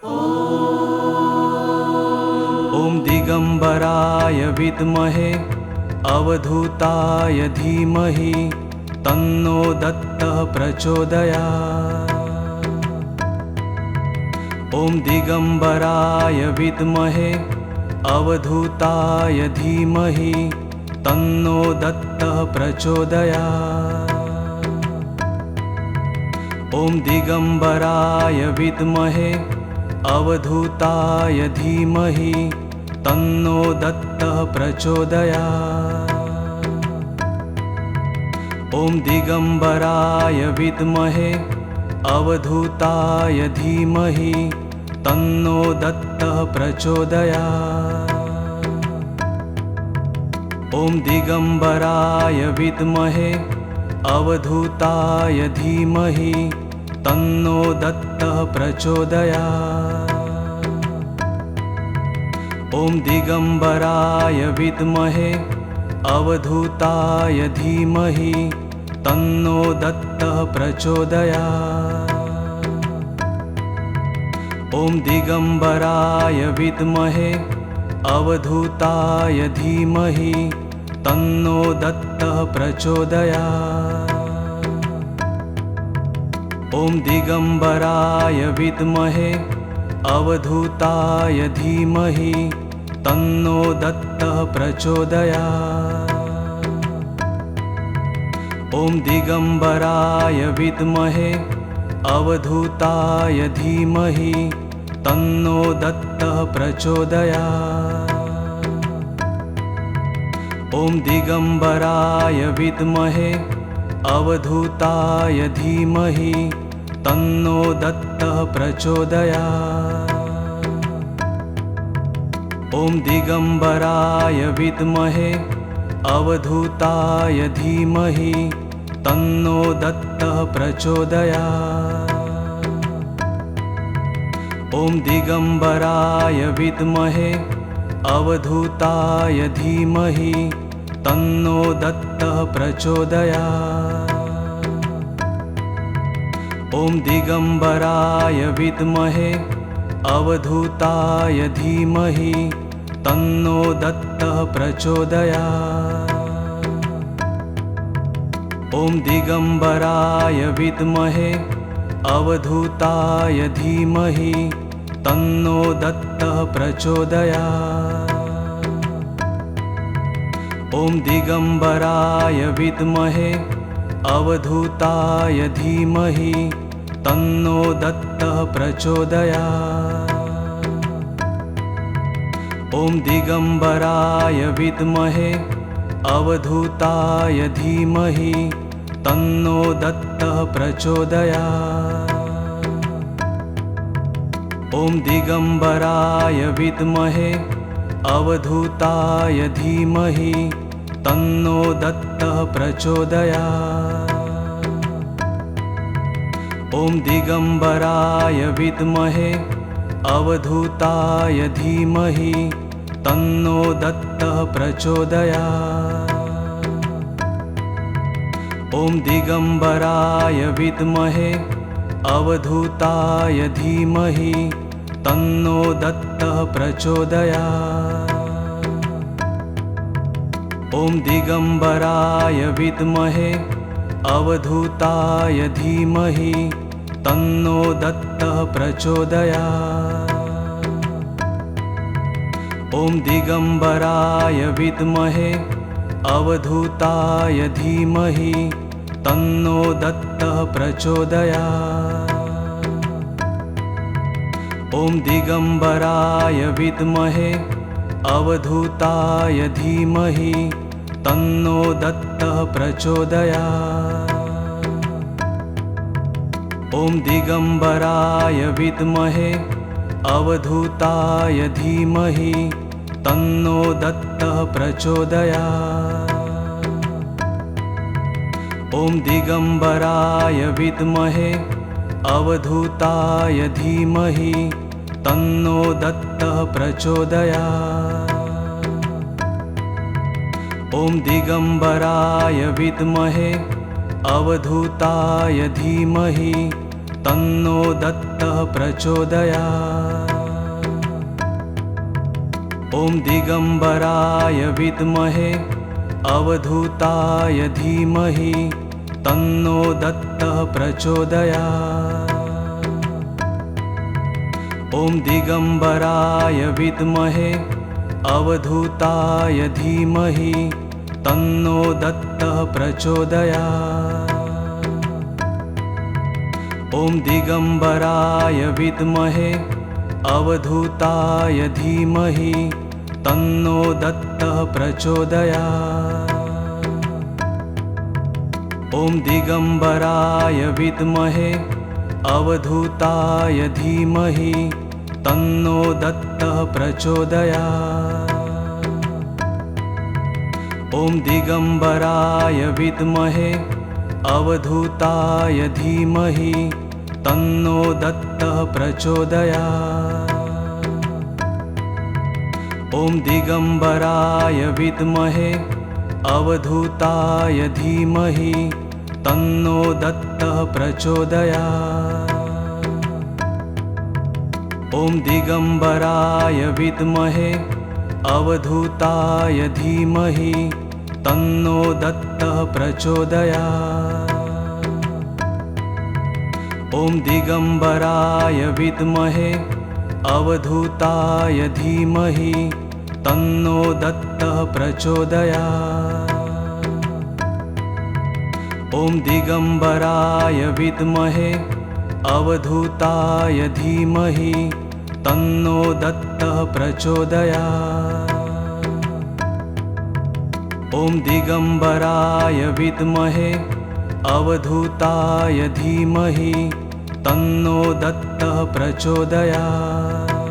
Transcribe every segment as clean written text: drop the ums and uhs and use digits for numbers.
ॐ दिगंबराय विद्महे अवधूताय धीमहि तन्नो दत्तः प्रचोदयात्। ॐ दिगंबराय विद्महे अवधूताय धीमहि तन्नो दत्तः प्रचोदयात्। ॐ दिगंबराय विद्महे अवधूताय धीमहि तन्नो दत्तः प्रचोदयात्। ॐ दिगंबराय विद्महे अवधूताय धीमहि तन्नो दत्तः प्रचोदयात्। ॐ दिगंबराय विद्महे अवधूताय धीमहि तन्नो दत्तः प्रचोदयात्। ॐ दिगंबराय विद्महे अवधूताय धीमहि तन्नो दत्तः प्रचोदयात्। ॐ दिगंबराय विद्महे अवधूताय धीमहि तन्नो दत्तः प्रचोदयात्। ॐ दिगंबराय विद्महे अवधूताय धीमहि तन्नो दत्तः प्रचोदयात्। ॐ दिगंबराय विद्महे अवधूताय धीमहि तन्नो दत्तः प्रचोदयात्। ॐ दिगंबराय विद्महे अवधूताय धीमहि तन्नो दत्तः प्रचोदयात्। ॐ दिगंबराय विद्महे अवधूताय धीमहि तन्नो दत्तः प्रचोदयात्। ॐ दिगंबराय विद्महे अवधूताय धीमहि तन्नो दत्तः प्रचोदयात्। ॐ दिगंबराय विद्महे अवधूताय धीमहि तन्नो दत्तः प्रचोदयात्। ॐ दिगंबराय विद्महे अवधूताय धीमहि तन्नो दत्तः प्रचोदयात्। ॐ दिगंबराय विद्महे अवधूताय धीमहि तन्नो दत्तः प्रचोदयात्। ॐ दिगंबराय विद्महे अवधूताय धीमहि तन्नो दत्तः प्रचोदयात्। ॐ दिगंबराय विद्महे अवधूताय धीमहि तन्नो दत्तः प्रचोदयात्। ॐ दिगंबराय विद्महे अवधूताय धीमहि तन्नो दत्तः प्रचोदयात्। ॐ दिगंबराय विद्महे अवधूताय धीमहि तन्नो दत्तः प्रचोदयात्। ॐ दिगंबराय विद्महे अवधूताय धीमहि तन्नो दत्तः प्रचोदयात्। ॐ दिगंबराय विद्महे अवधूताय धीमहि तन्नो दत्तः प्रचोदयात्। ॐ दिगंबराय विद्महे अवधूताय धीमहि तन्नो दत्तः प्रचोदयात्। ॐ दिगंबराय विद्महे अवधूताय धीमहि तन्नो दत्तः प्रचोदयात्। ॐ दिगंबराय विद्महे अवधूताय धीमहि तन्नो दत्तः प्रचोदयात्। ॐ दिगंबराय विद्महे अवधूताय धीमहि तन्नो दत्तः प्रचोदयात्। ॐ दिगम्बराय विद्महे अवधूताय धीमहि तन्नो दत्तः प्रचोदयात्। ॐ दिगम्बराय विद्महे अवधूताय धीमहि तन्नो दत्तः प्रचोदयात्। ॐ दिगम्बराय विद्महे अवधूताय धीमहि तन्नो दत्तः प्रचोदयात्। ॐ दिगम्बराय विद्महे अवधूताय धीमहि तन्नो दत्तः प्रचोदयात्। ॐ दिगम्बराय विद्महे अवधूताय धीमहि तन्नो दत्तः प्रचोदयात्। ॐ दिगम्बराय विद्महे अवधूताय धीमहि तन्नो दत्तः प्रचोदयात्। ॐ दिगम्बराय विद्महे अवधूताय धीमहि तन्नो दत्तः प्रचोदयात्। ॐ दिगम्बराय विद्महे अवधूताय धीमहि तन्नो दत्तः प्रचोदयात्। ॐ दिगम्बराय विद्महे अवधूताय धीमहि तन्नो दत्तः प्रचोदयात्। ॐ दिगम्बराय विद्महे अवधूताय धीमहि तन्नो दत्तः प्रचोदयात्।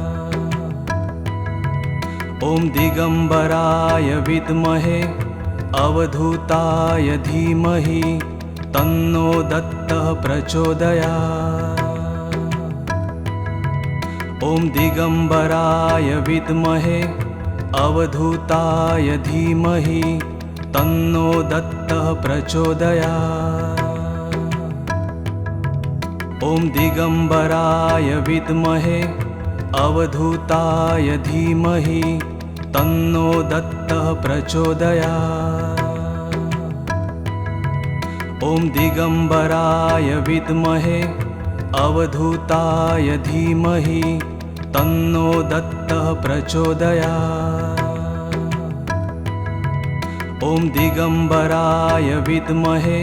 ॐ दिगम्बराय विद्महे अवधूताय धीमहि तन्नो दत्तः प्रचोदयात्। ॐ दिगम्बराय विद्महे अवधूताय धीमहि तन्नो दत्तः प्रचोदयात्। ॐ दिगम्बराय विद्महे अवधूताय धीमहि तन्नो दत्तः प्रचोदयात्। ॐ दिगम्बराय विद्महे अवधूताय धीमहि तन्नो दत्तः प्रचोदयात्। ॐ दिगम्बराय विद्महे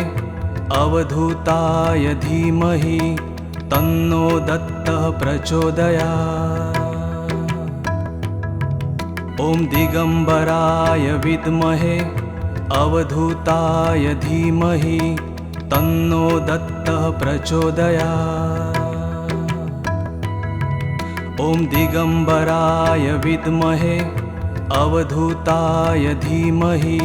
अवधूताय धीमहि तन्नो दत्तः प्रचोदयात्। ॐ दिगम्बराय विद्महे अवधूताय धीमहि तन्नो दत्तः प्रचोदयात्। ॐ दिगम्बराय विद्महे अवधूताय धीमहि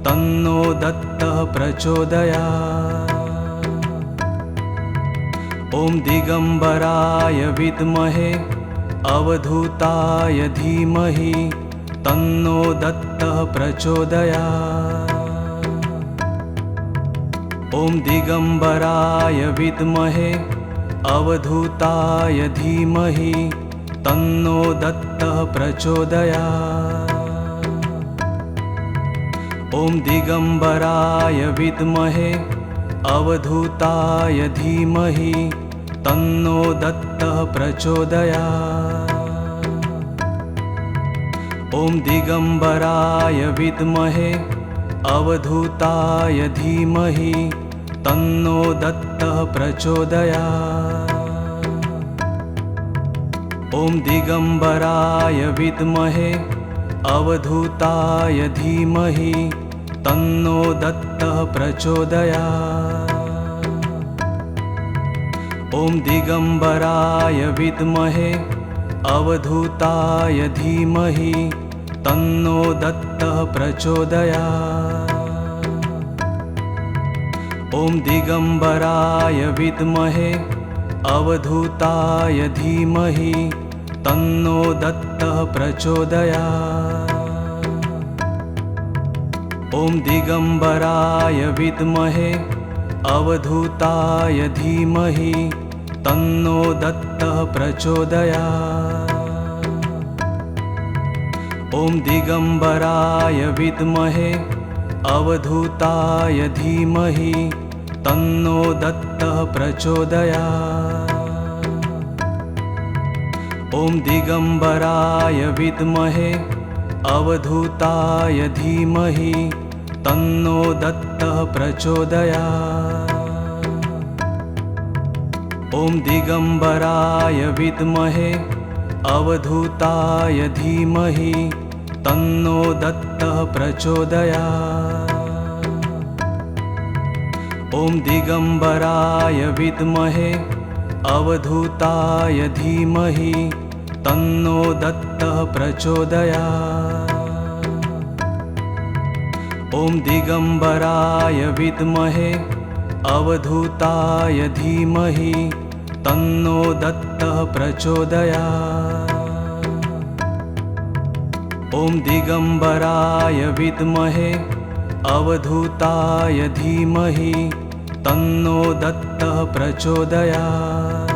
तन्नो दत्तः प्रचोदयात्। ॐ दिगम्बराय विद्महे अवधूताय धीमहि तन्नो दत्तः प्रचोदयात्। ॐ दिगम्बराय विद्महे अवधूताय धीमहि तन्नो दत्तः प्रचोदयात्। ॐ दिगम्बराय विद्महे अवधूताय धीमहि तन्नो दत्तः प्रचोदयात्। ॐ दिगम्बराय विद्महे अवधूताय धीमहि तन्नो दत्तः प्रचोदयात्। ॐ दिगम्बराय विद्महे अवधूताय धीमहि तन्नो दत्तः प्रचोदयात्। ॐ दिगम्बराय विद्महे अवधूताय धीमहि तन्नो दत्तः प्रचोदयात्। ॐ दिगम्बराय विद्महे अवधूताय धीमहि तन्नो दत्तः प्रचोदयात्। ॐ दिगम्बराय विद्महे अवधूताय धीमहि तन्नो दत्तः प्रचोदयात्। ॐ दिगम्बराय विद्महे अवधूताय धीमहि तन्नो दत्तः प्रचोदयात्। ॐ दिगम्बराय विद्महे अवधूताय धीमहि तन्नो दत्तः प्रचोदयात्। ॐ दिगम्बराय विद्महे अवधूताय धीमहि तन्नो दत्तः प्रचोदयात्। ॐ दिगम्बराय विद्महे अवधूताय धीमहि तन्नो दत्तः प्रचोदयात्। ॐ दिगम्बराय विद्महे अवधूताय धीमहि तन्नो दत्तः प्रचोदयात्। ॐ दिगम्बराय विद्महे अवधूताय धीमहि तन्नो दत्तः प्रचोदयात्।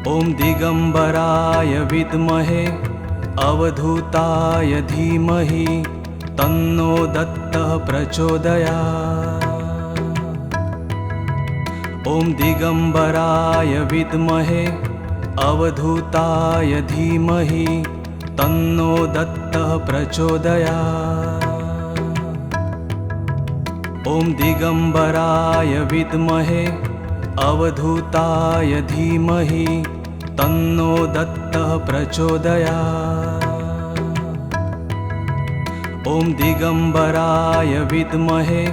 ॐ दिगम्बराय विद्महे अवधूताय धीमहि तन्नो दत्तः प्रचोदयात्। ॐ दिगम्बराय विद्महे अवधूताय धीमहि तन्नो दत्तः प्रचोदयात्। ॐ दिगम्बराय विद्महे अवधूताय धीमहि तन्नो दत्तः प्रचोदयात्। ॐ दिगम्बराय विद्महे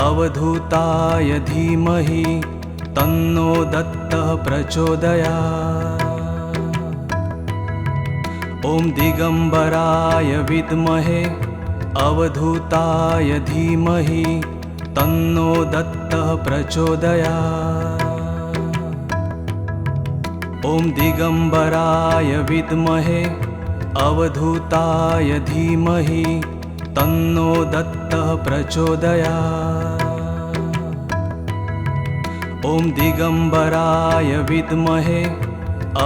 अवधूताय धीमहि तन्नो दत्तः प्रचोदयात्। ॐ दिगम्बराय विद्महे अवधूताय धीमहि तन्नो दत्तः प्रचोदयात्। ॐ दिगम्बराय विद्महे अवधूताय धीमहि तन्नो दत्तः प्रचोदयात्। ॐ दिगम्बराय विद्महे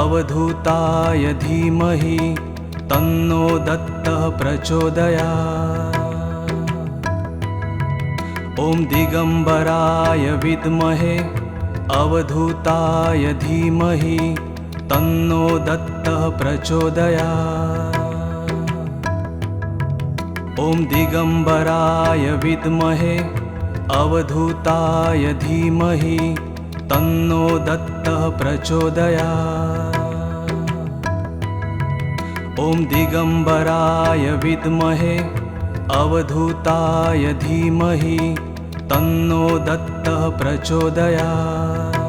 अवधूताय धीमहि तन्नो दत्तः प्रचोदयात्। ॐ दिगम्बराय विद्महे अवधूताय धीमहि तन्नो दत्तः प्रचोदयात्। ॐ दिगम्बराय विद्महे अवधूताय धीमहि तन्नो दत्तः प्रचोदयात्। ॐ दिगम्बराय विद्महे अवधूताय धीमहि तन्नो दत्तः प्रचोदयात्।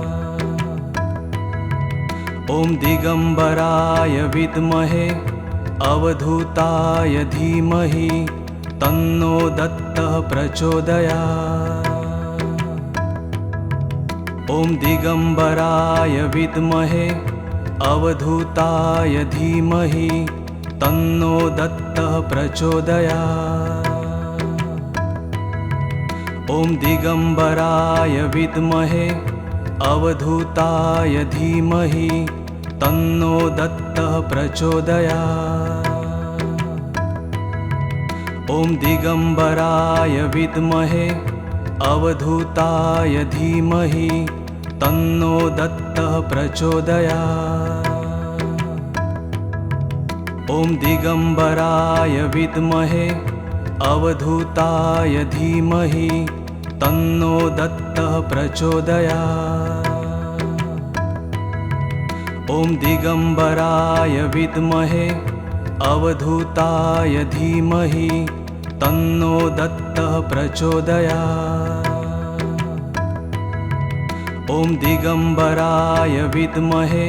ॐ दिगम्बराय विद्महे अवधूताय धीमहि तन्नो दत्तः प्रचोदयात्। ॐ दिगम्बराय विद्महे अवधूताय धीमहि तन्नो दत्तः प्रचोदयात्। ॐ दिगम्बराय विद्महे अवधूताय धीमहि तन्नो दत्तः प्रचोदयात्। ॐ दिगम्बराय विद्महे अवधूताय धीमहि तन्नो दत्तः प्रचोदयात्। ॐ दिगम्बराय विद्महे अवधूताय धीमहि तन्नो दत्तः प्रचोदयात्। ॐ दिगम्बराय विद्महे अवधूताय धीमहि तन्नो दत्तः प्रचोदयात्। ॐ दिगम्बराय विद्महे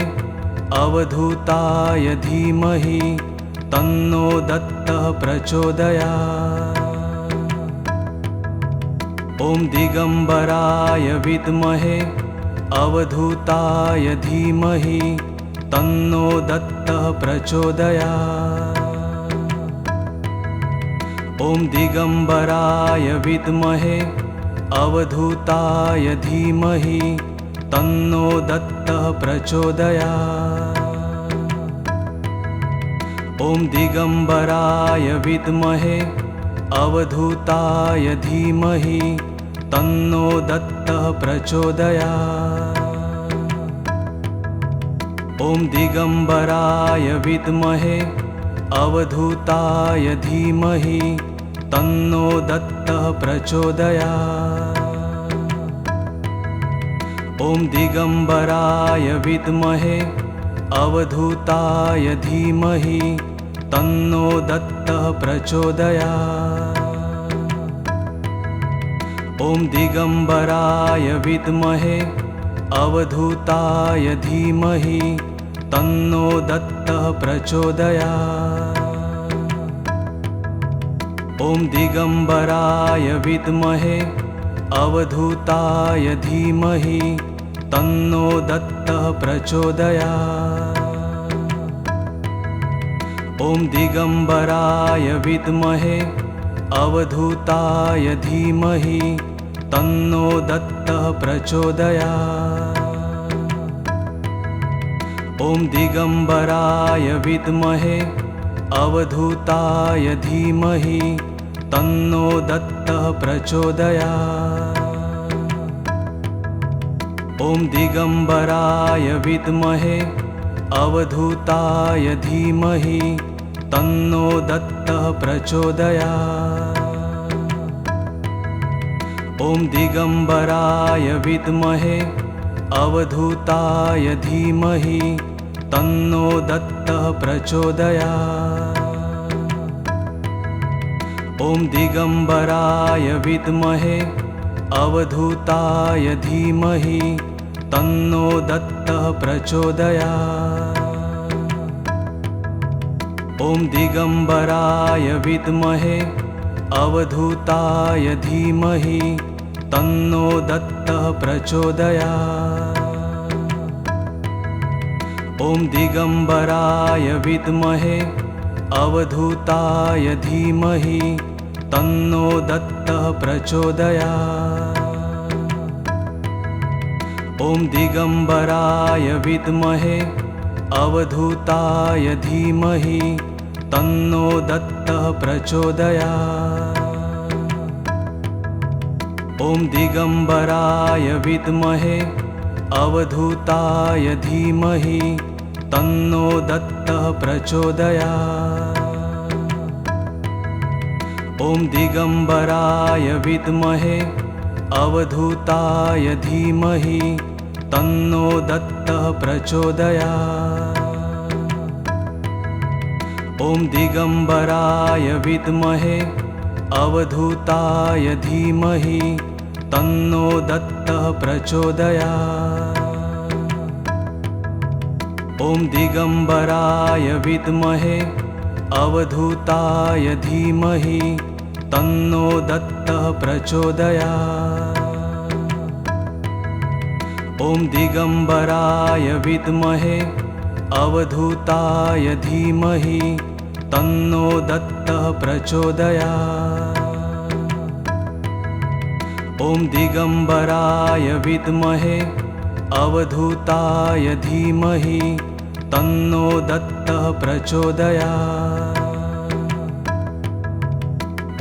अवधूताय धीमहि तन्नो दत्तः प्रचोदयात्। ॐ दिगम्बराय विद्महे अवधूताय धीमहि तन्नो दत्तः प्रचोदयात्। ॐ दिगम्बराय विद्महे अवधूताय धीमहि तन्नो दत्तः प्रचोदयात्। ॐ दिगम्बराय विद्महे अवधूताय धीमहि तन्नो दत्तः प्रचोदयात्। ॐ दिगम्बराय विद्महे अवधूताय धीमहि तन्नो दत्तः प्रचोदयात्। ॐ दिगम्बराय विद्महे अवधूताय धीमहि तन्नो दत्तः प्रचोदयात्। ॐ दिगम्बराय विद्महे अवधूताय धीमहि तन्नो दत्तः प्रचोदयात्। ॐ दिगम्बराय विद्महे अवधूताय धीमहि तन्नो दत्तः प्रचोदयात्। ॐ दिगम्बराय विद्महे अवधूताय धीमहि तन्नो दत्तः प्रचोदयात्। ॐ दिगम्बराय विद्महे अवधूताय धीमहि तन्नो दत्तः प्रचोदयात्। ॐ दिगम्बराय विद्महे अवधूताय धीमहि तन्नो दत्तः प्रचोदयात्। ॐ दिगम्बराय विद्महे अवधूताय धीमहि तन्नो दत्तः प्रचोदयात्। ॐ दिगम्बराय विद्महे अवधूताय धीमहि तन्नो दत्तः प्रचोदयात्। ॐ दिगम्बराय विद्महे अवधूताय धीमहि तन्नो दत्तः प्रचोदयात्। ॐ दिगम्बराय विद्महे अवधूताय धीमहि तन्नो दत्तः प्रचोदयात्। ॐ दिगम्बराय विद्महे अवधूताय धीमहि तन्नो दत्तः प्रचोदयात्। ॐ दिगम्बराय विद्महे अवधूताय धीमहि तन्नो दत्तः प्रचोदयात्। ॐ दिगम्बराय विद्महे अवधूताय धीमहि तन्नो दत्तः प्रचोदयात्। ॐ दिगम्बराय विद्महे अवधूताय धीमहि तन्नो दत्तः प्रचोदयात्। ॐ दिगम्बराय विद्महे अवधूताय धीमहि तन्नो दत्तः प्रचोदयात्। ॐ दिगम्बराय विद्महे अवधूताय धीमहि तन्नो दत्तः प्रचोदयात्। ॐ दिगम्बराय विद्महे अवधूताय धीमहि तन्नो दत्तः प्रचोदयात्।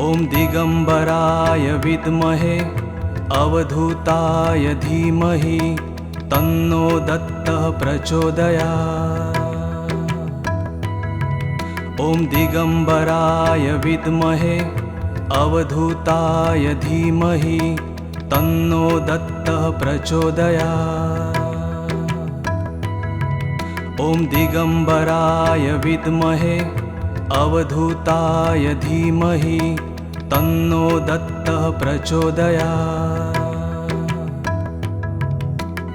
ॐ दिगम्बराय विद्महे अवधूताय धीमहि तन्नो दत्तः प्रचोदयात्। ॐ दिगम्बराय विद्महे अवधूताय धीमहि तन्नो दत्तः प्रचोदयात्। ॐ दिगम्बराय विद्महे अवधूताय धीमहि तन्नो दत्तः प्रचोदयात्।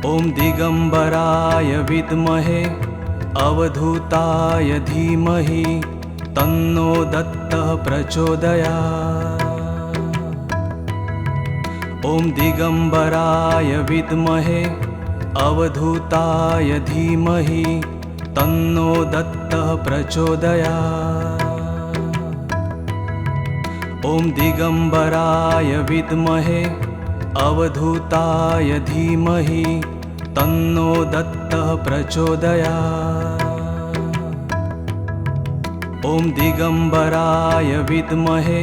ॐ दिगम्बराय विद्महे अवधूताय धीमहि तन्नो दत्तः प्रचोदयात्। ॐ दिगम्बराय विद्महे अवधूताय धीमहि तन्नो दत्तः प्रचोदयात्। ॐ दिगम्बराय विद्महे अवधूताय धीमहि तन्नो दत्तः प्रचोदयात्। ॐ दिगम्बराय विद्महे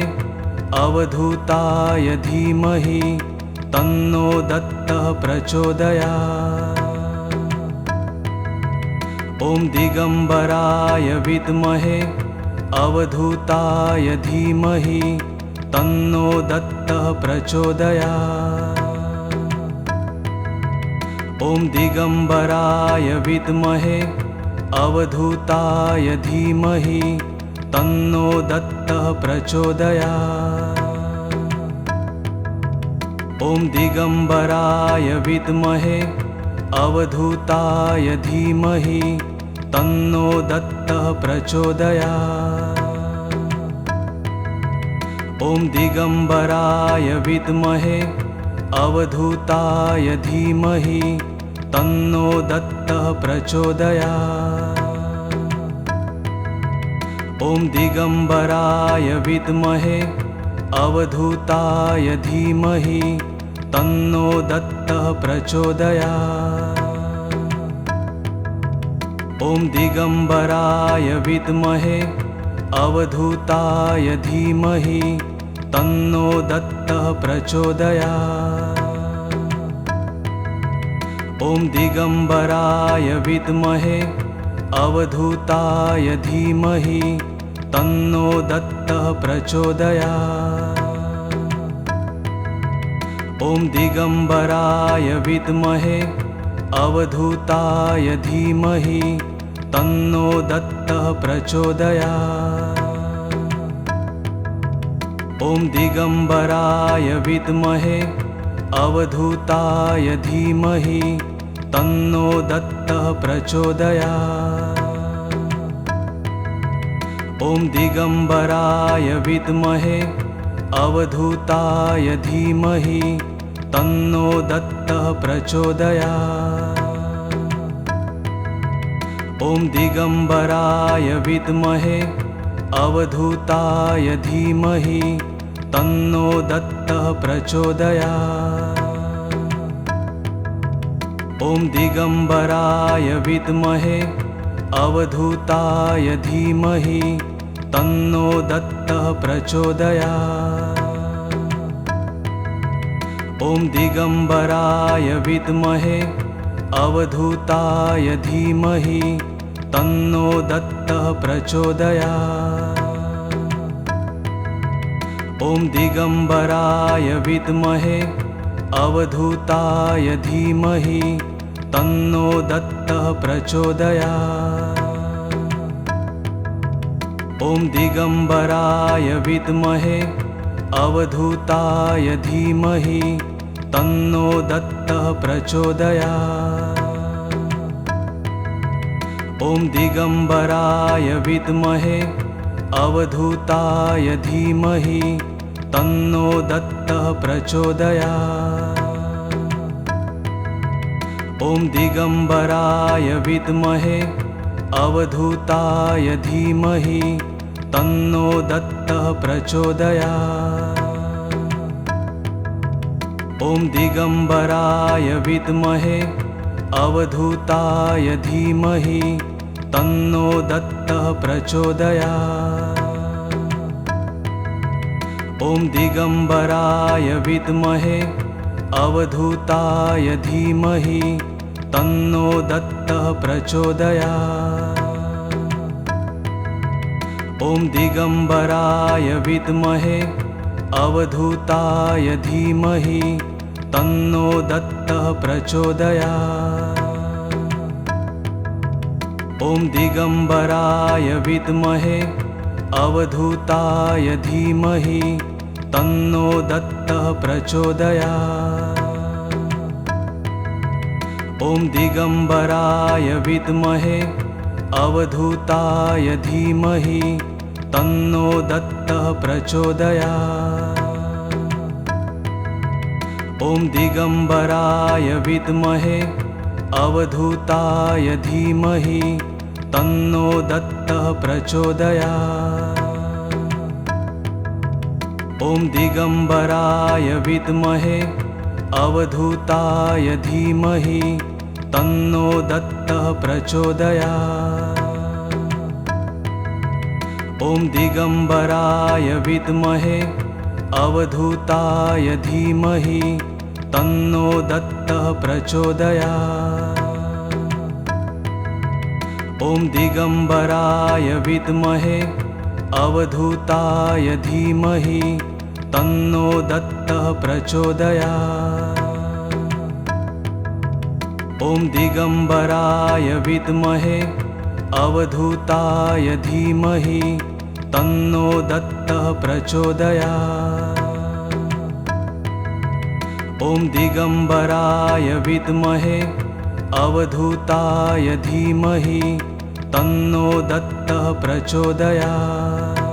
अवधूताय धीमहि तन्नो दत्तः प्रचोदयात्। ॐ दिगम्बराय विद्महे अवधूताय धीमहि तन्नो दत्तः प्रचोदयात्। ॐ दिगम्बराय विद्महे अवधूताय धीमहि तन्नो दत्तः प्रचोदयात्। ॐ दिगम्बराय विद्महे अवधूताय धीमहि तन्नो दत्तः प्रचोदयात्। ॐ दिगम्बराय विद्महे अवधूताय धीमहि तन्नो दत्तः प्रचोदयात्। ॐ दिगम्बराय विद्महे अवधूताय धीमहि तन्नो दत्तः प्रचोदयात्। ॐ दिगम्बराय विद्महे अवधूताय धीमहि तन्नो दत्तः प्रचोदयात्। ॐ दिगम्बराय विद्महे अवधूताय धीमहि तन्नो दत्तः प्रचोदयात्। ॐ दिगम्बराय विद्महे अवधूताय धीमहि तन्नो दत्तः प्रचोदयात्। ॐ दिगम्बराय विद्महे अवधूताय धीमहि तन्नो दत्तः प्रचोदयात्। ॐ दिगम्बराय विद्महे अवधूताय धीमहि तन्नो दत्तः प्रचोदयात्। ॐ दिगम्बराय विद्महे अवधूताय धीमहि तन्नो दत्तः प्रचोदयात्। ॐ दिगम्बराय विद्महे अवधूताय धीमहि तन्नो दत्तः प्रचोदयात्। ॐ दिगम्बराय विद्महे अवधूताय धीमहि तन्नो दत्तः प्रचोदयात्। ॐ दिगम्बराय विद्महे अवधूताय धीमहि तन्नो दत्तः प्रचोदयात्। ॐ दिगम्बराय विद्महे अवधूताय धीमहि तन्नो दत्तः प्रचोदयात्। ॐ दिगम्बराय विद्महे अवधूताय धीमहि तन्नो दत्तः प्रचोदयात्। ॐ दिगम्बराय विद्महे अवधूताय धीमहि तन्नो दत्तः प्रचोदयात्। ॐ दिगम्बराय विद्महे अवधूताय धीमहि तन्नो दत्तः प्रचोदयात्। ॐ दिगम्बराय विद्महे अवधूताय धीमहि तन्नो दत्तः प्रचोदयात्। ॐ दिगम्बराय विद्महे अवधूताय धीमहि तन्नो दत्तः प्रचोदयात्। ॐ दिगम्बराय विद्महे अवधूताय धीमहि तन्नो दत्तः प्रचोदयात्। ॐ दिगम्बराय विद्महे अवधूताय धीमहि तन्नो दत्तः प्रचोदयात्। ॐ दिगम्बराय विद्महे अवधूताय धीमहि तन्नो दत्तः प्रचोदयात्। ॐ दिगम्बराय विद्महे अवधूताय धीमहि तन्नो दत्तः प्रचोदयात्। ॐ दिगम्बराय विद्महे अवधूताय धीमहि तन्नो दत्तः प्रचोदयात्। ॐ दिगम्बराय विद्महे अवधूताय धीमहि तन्नो दत्तः प्रचोदयात्। ॐ दिगम्बराय विद्महे अवधूताय धीमहि तन्नो दत्तः प्रचोदयात्। ॐ दिगम्बराय विद्महे अवधूताय धीमहि तन्नो दत्तः प्रचोदयात्।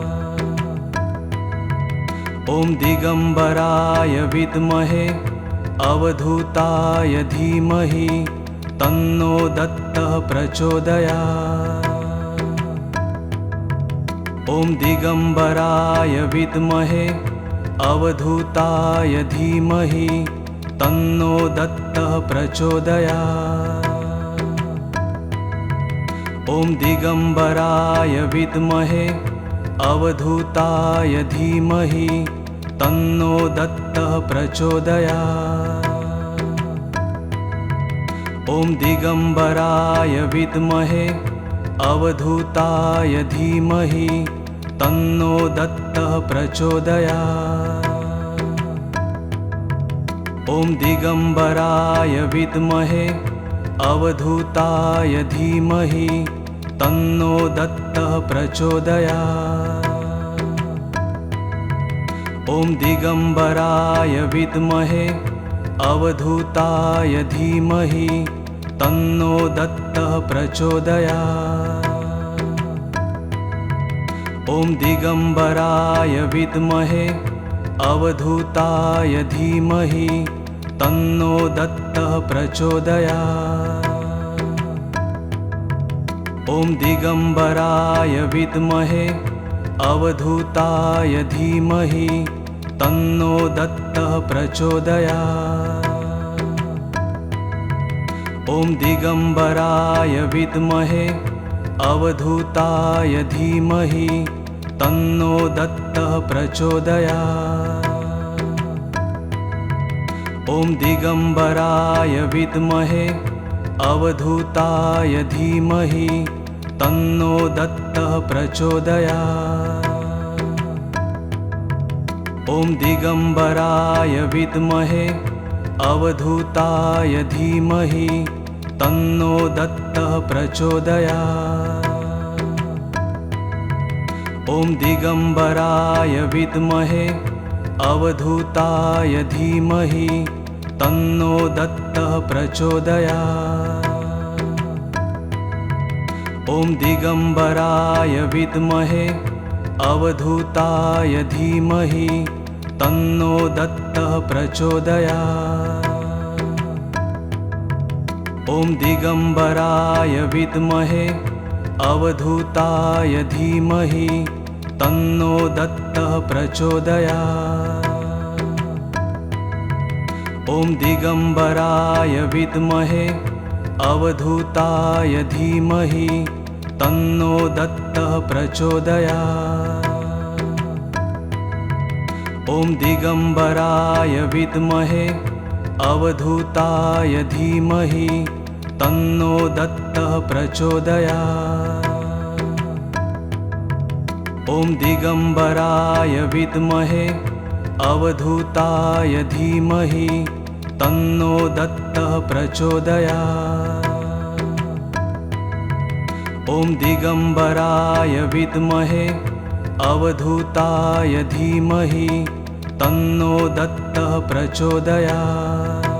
ॐ दिगम्बराय विद्महे अवधूताय धीमहि तन्नो दत्तः प्रचोदयात्। ॐ दिगम्बराय विद्महे अवधूताय धीमहि तन्नो दत्तः प्रचोदयात्। ॐ दिगम्बराय विद्महे अवधूताय धीमहि तन्नो दत्तः प्रचोदयात्। ॐ दिगम्बराय विद्महे अवधूताय धीमहि तन्नो दत्तः प्रचोदयात्। ॐ दिगम्बराय विद्महे अवधूताय धीमहि तन्नो दत्तः प्रचोदयात्। ॐ दिगम्बराय विद्महे अवधूताय धीमहि तन्नो दत्तः प्रचोदयात्। ॐ दिगम्बराय विद्महे अवधूताय धीमहि तन्नो दत्तः प्रचोदयात्। ॐ दिगम्बराय विद्महे अवधूताय धीमहि तन्नो दत्तः प्रचोदयात्। ॐ दिगम्बराय विद्महे अवधूताय धीमहि तन्नो दत्तः प्रचोदयात्। ॐ दिगम्बराय विद्महे अवधूताय धीमहि तन्नो दत्तः प्रचोदयात्। ॐ दिगम्बराय विद्महे अवधूताय धीमहि तन्नो दत्तः प्रचोदयात्। ॐ दिगम्बराय विद्महे अवधूताय धीमहि तन्नो दत्तः प्रचोदयात्। ॐ दिगम्बराय विद्महे अवधूताय धीमहि तन्नो दत्तः प्रचोदयात्। ॐ दिगम्बराय विद्महे अवधूताय धीमहि तन्नो दत्तः प्रचोदयात्। ॐ दिगम्बराय विद्महे अवधूताय धीमहि तन्नो दत्तः प्रचोदयात्। ॐ दिगम्बराय विद्महे अवधूताय धीमहि तन्नो दत्तः प्रचोदयात्। ॐ दिगम्बराय विद्महे अवधूताय धीमहि तन्नो दत्तः प्रचोदयात्। ॐ दिगम्बराय विद्महे अवधूताय धीमहि तन्नो दत्तः प्रचोदयात्।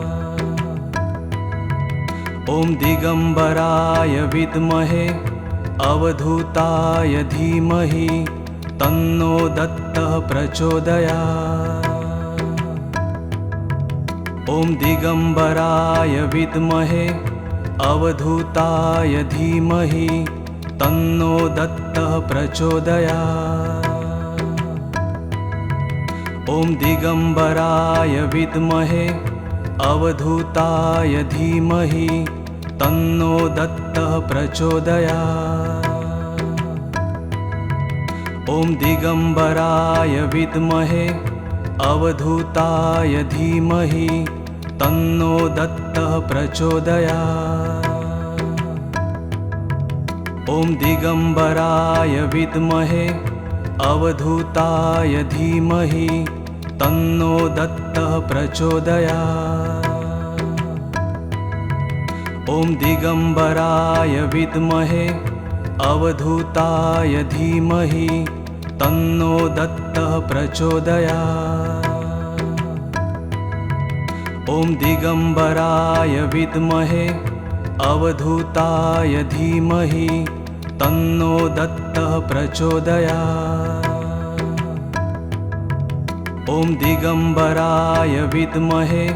ॐ दिगम्बराय विद्महे अवधूताय धीमहि तन्नो दत्तः प्रचोदयात्। ॐ दिगम्बराय विद्महे अवधूताय धीमहि तन्नो दत्तः प्रचोदयात्। ॐ दिगम्बराय विद्महे अवधूताय धीमहि तन्नो दत्तः प्रचोदयात्। ॐ दिगम्बराय विद्महे अवधूताय धीमहि तन्नो दत्तः प्रचोदयात्। ॐ दिगम्बराय विद्महे अवधूताय धीमहि तन्नो दत्तः प्रचोदयात्। ॐ दिगम्बराय विद्महे अवधूताय धीमहि तन्नो दत्तः प्रचोदयात्। ॐ दिगम्बराय विद्महे अवधूताय धीमहि तन्नो दत्तः प्रचोदयात्। ॐ दिगम्बराय विद्महे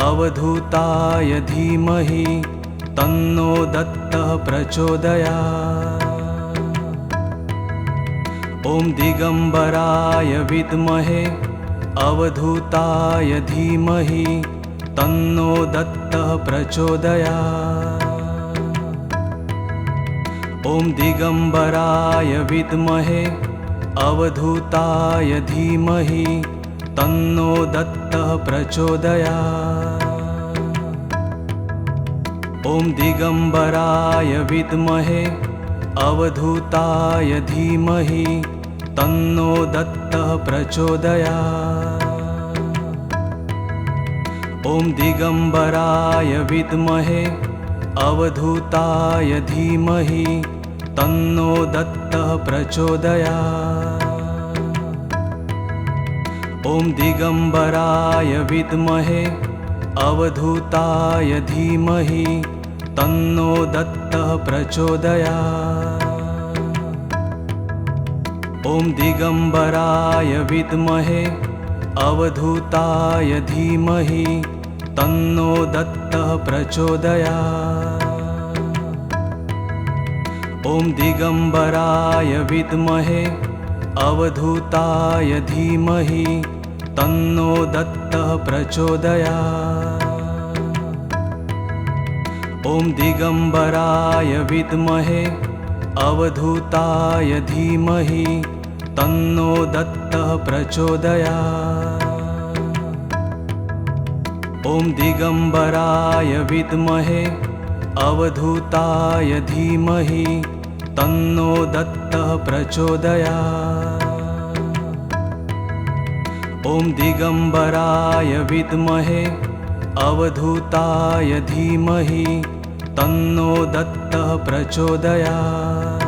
अवधूताय धीमहि तन्नो दत्तः प्रचोदयात्। ॐ दिगम्बराय विद्महे अवधूताय धीमहि तन्नो दत्तः प्रचोदयात्। ॐ दिगम्बराय विद्महे अवधूताय धीमहि तन्नो दत्तः प्रचोदयात्। ॐ दिगम्बराय विद्महे अवधूताय धीमहि तन्नो दत्तः प्रचोदयात्। ॐ दिगम्बराय विद्महे अवधूताय धीमहि तन्नो दत्तः प्रचोदयात्। ॐ दिगम्बराय विद्महे अवधूताय धीमहि तन्नो दत्तः प्रचोदयात्। ॐ दिगम्बराय विद्महे अवधूताय धीमहि तन्नो दत्तः प्रचोदयात्। ॐ दिगम्बराय विद्महे अवधूताय धीमहि तन्नो दत्तः प्रचोदयात्। ॐ दिगम्बराय विद्महे अवधूताय धीमहि तन्नो दत्तः प्रचोदयात्। ॐ दिगम्बराय विद्महे अवधूताय धीमहि तन्नो दत्तः प्रचोदयात्। ॐ दिगम्बराय विद्महे अवधूताय धीमहि तन्नो दत्तः प्रचोदयात्।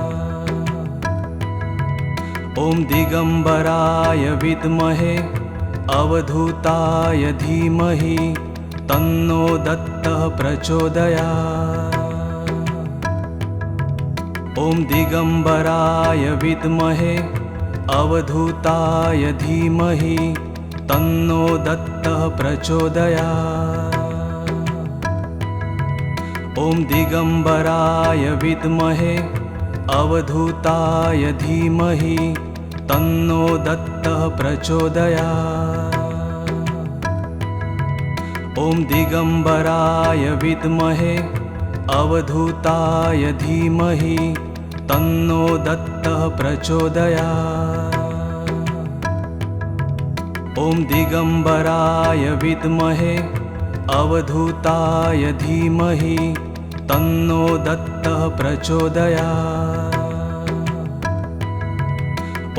ॐ दिगम्बराय विद्महे अवधूताय धीमहि तन्नो दत्तः प्रचोदयात्। ॐ दिगम्बराय विद्महे अवधूताय धीमहि तन्नो दत्तः प्रचोदयात्। ॐ दिगम्बराय विद्महे अवधूताय धीमहि तन्नो दत्तः प्रचोदयात्। ॐ दिगम्बराय विद्महे अवधूताय धीमहि तन्नो दत्तः प्रचोदयात्। ॐ दिगम्बराय विद्महे अवधूताय धीमहि तन्नो दत्तः प्रचोदयात्।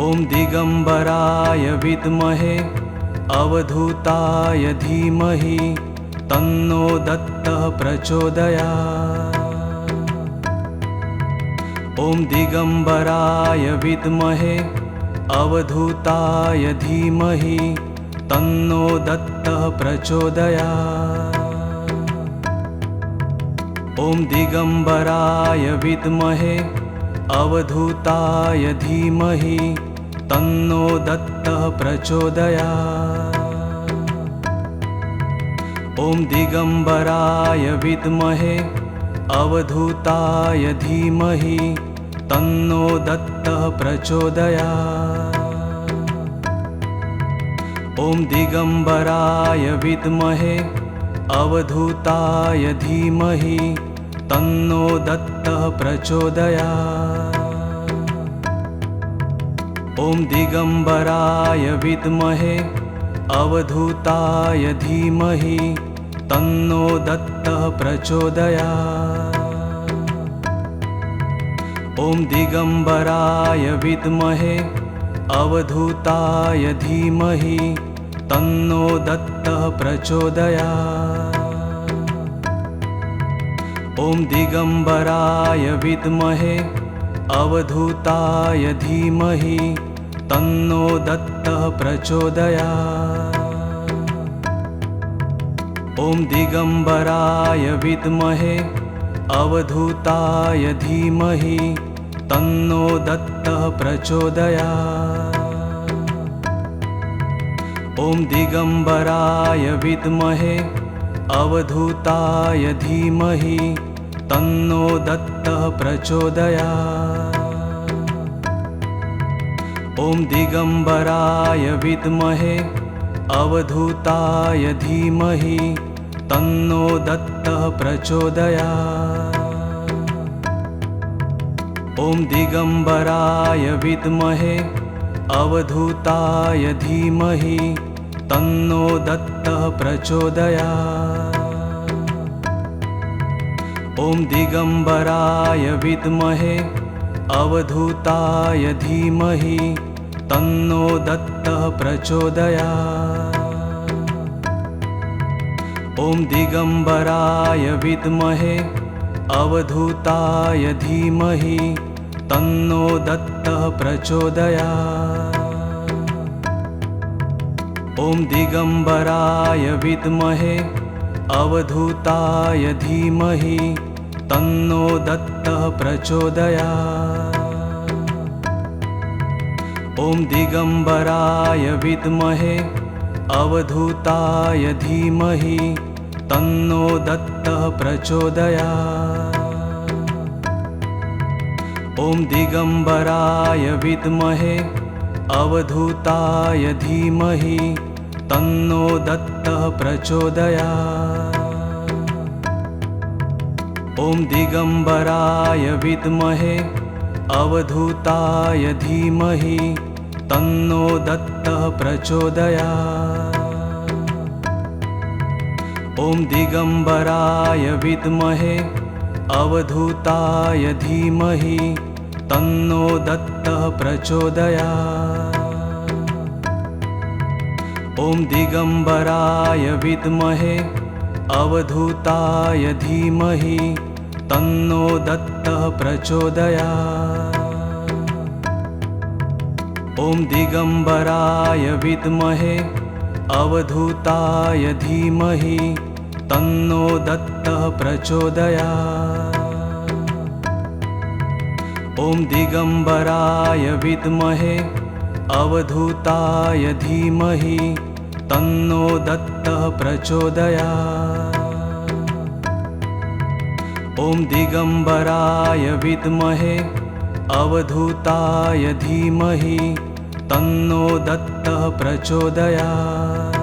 ॐ दिगम्बराय विद्महे अवधूताय धीमहि तन्नो दत्तः प्रचोदयात्। ॐ दिगम्बराय विद्महे अवधूताय धीमहि तन्नो दत्तः प्रचोदयात्। ॐ दिगम्बराय विद्महे अवधूताय धीमहि तन्नो दत्तः प्रचोदयात्। ॐ दिगम्बराय विद्महे अवधूताय धीमहि तन्नो दत्तः प्रचोदयात्। ॐ दिगम्बराय विद्महे अवधूताय धीमहि तन्नो दत्तः प्रचोदयात्। ॐ दिगम्बराय विद्महे अवधूताय धीमहि तन्नो दत्तः प्रचोदयात्। ॐ दिगम्बराय विद्महे अवधूताय धीमहि तन्नो दत्तः प्रचोदयात्। ॐ दिगम्बराय विद्महे अवधूताय धीमहि तन्नो दत्तः प्रचोदयात्। ॐ दिगम्बराय विद्महे अवधूताय धीमहि तन्नो दत्तः प्रचोदयात्। ॐ दिगम्बराय विद्महे अवधूताय धीमहि तन्नो दत्तः प्रचोदयात्। ॐ दिगम्बराय विद्महे अवधूताय धीमहि तन्नो दत्तः प्रचोदयात्। ॐ दिगम्बराय विद्महे अवधूताय धीमहि तन्नो दत्तः प्रचोदयात्। ॐ दिगम्बराय विद्महे अवधूताय धीमहि तन्नो दत्तः प्रचोदयात्। ॐ दिगम्बराय विद्महे अवधूताय धीमहि तन्नो दत्तः प्रचोदयात्। ॐ दिगम्बराय विद्महे अवधूताय धीमहि तन्नो दत्तः प्रचोदयात्। ॐ दिगम्बराय विद्महे अवधूताय धीमहि तन्नो दत्तः प्रचोदयात्। ॐ दिगम्बराय विद्महे अवधूताय धीमहि तन्नो दत्तः प्रचोदयात्। ॐ दिगम्बराय विद्महे अवधूताय धीमहि तन्नो दत्तः प्रचोदयात्। ॐ दिगम्बराय विद्महे अवधूताय धीमहि तन्नो दत्तः प्रचोदयात्। ॐ दिगम्बराय विद्महे अवधूताय धीमहि तन्नो दत्तः प्रचोदयात्। ॐ दिगम्बराय विद्महे अवधूताय धीमहि तन्नो दत्तः प्रचोदयात्। ॐ दिगम्बराय विद्महे अवधूताय धीमहि तन्नो दत्तः प्रचोदयात्। ॐ दिगम्बराय विद्महे अवधूताय धीमहि तन्नो दत्तः प्रचोदयात्।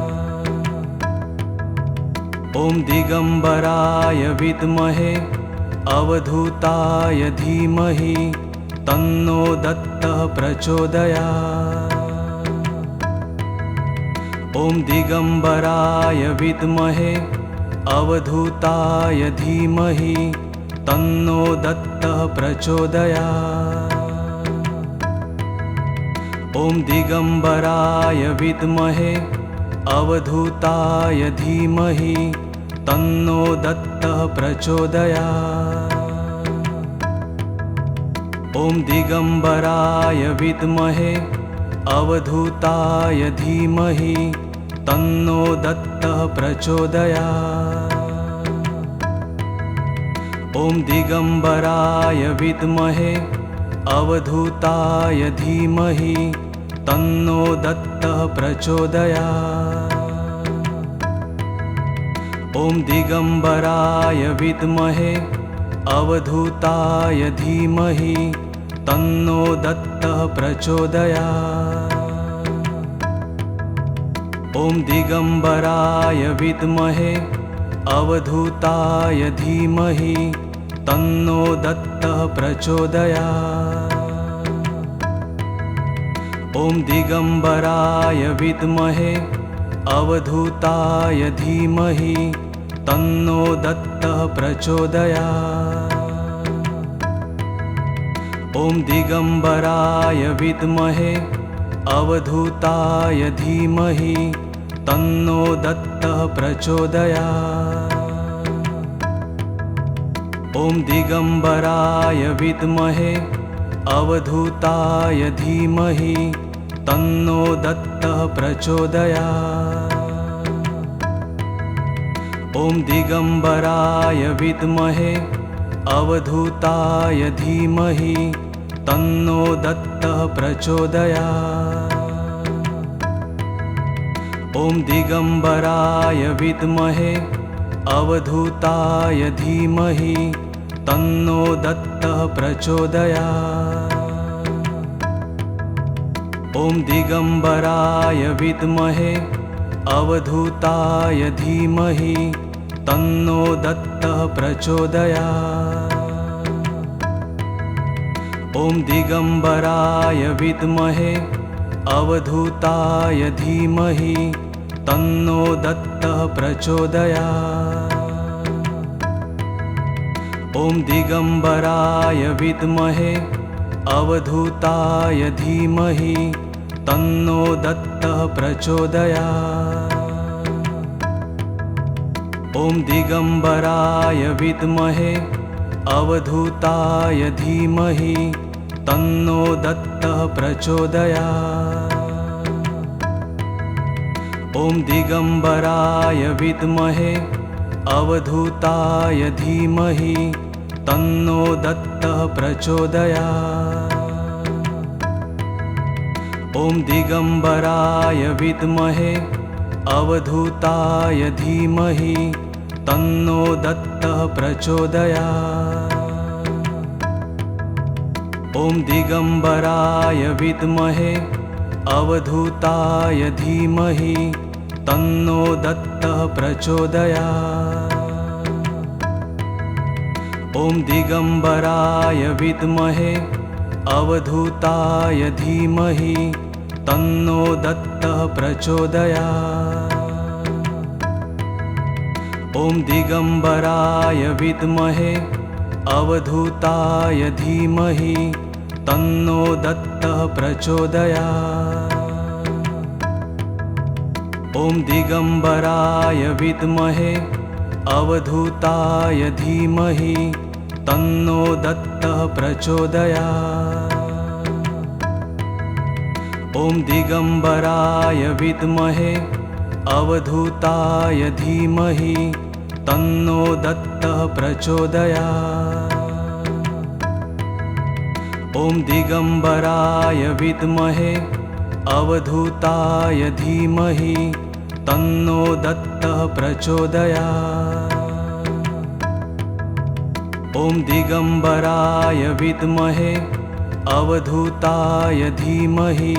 ॐ दिगम्बराय विद्महे अवधूताय धीमहि तन्नो दत्तः प्रचोदयात्। ॐ दिगम्बराय विद्महे अवधूताय धीमहि तन्नो दत्तः प्रचोदयात्। ॐ दिगम्बराय विद्महे अवधूताय धीमहि तन्नो दत्तः प्रचोदयात्। ॐ दिगम्बराय विद्महे अवधूताय धीमहि तन्नो दत्तः प्रचोदयात्। ॐ दिगम्बराय विद्महे अवधूताय धीमहि तन्नो दत्तः प्रचोदयात्। ॐ दिगम्बराय विद्महे अवधूताय धीमहि तन्नो दत्तः प्रचोदयात्। ॐ दिगम्बराय विद्महे अवधूताय धीमहि तन्नो दत्तः प्रचोदयात्। ॐ दिगम्बराय विद्महे अवधूताय धीमहि तन्नो दत्तः प्रचोदयात्। ॐ दिगम्बराय विद्महे अवधूताय धीमहि तन्नो दत्तः प्रचोदयात्। ॐ दिगम्बराय विद्महे अवधूताय धीमहि तन्नो दत्तः प्रचोदयात्। ॐ दिगम्बराय विद्महे अवधूताय धीमहि तन्नो दत्तः प्रचोदयात्। ॐ दिगम्बराय विद्महे अवधूताय धीमहि तन्नो दत्तः प्रचोदयात्। ॐ दिगम्बराय विद्महे अवधूताय धीमहि तन्नो दत्तः प्रचोदयात्। ॐ दिगम्बराय विद्महे अवधूताय धीमहि तन्नो दत्तः प्रचोदयात्। ॐ दिगम्बराय विद्महे अवधूताय धीमहि तन्नो दत्तः प्रचोदयात्। ॐ दिगम्बराय विद्महे अवधूताय धीमहि तन्नो दत्तः प्रचोदयात्। ॐ दिगम्बराय विद्महे अवधूताय धीमहि तन्नो दत्तः प्रचोदयात्। ॐ दिगम्बराय विद्महे अवधूताय धीमहि तन्नो दत्तः प्रचोदयात्। ॐ दिगम्बराय विद्महे अवधूताय धीमहि तन्नो दत्तः प्रचोदयात्। ॐ दिगम्बराय विद्महे अवधूताय धीमहि तन्नो दत्तः प्रचोदयात्। ॐ दिगम्बराय विद्महे अवधूताय धीमहि तन्नो दत्तः प्रचोदयात्। ॐ दिगम्बराय विद्महे अवधूताय धीमहि तन्नो दत्तः प्रचोदयात्। ॐ दिगम्बराय विद्महे अवधूताय धीमहि तन्नो दत्तः प्रचोदयात्। ॐ दिगम्बराय विद्महे अवधूताय धीमहि तन्नो दत्तः प्रचोदयात्। ॐ दिगम्बराय विद्महे अवधूताय धीमहि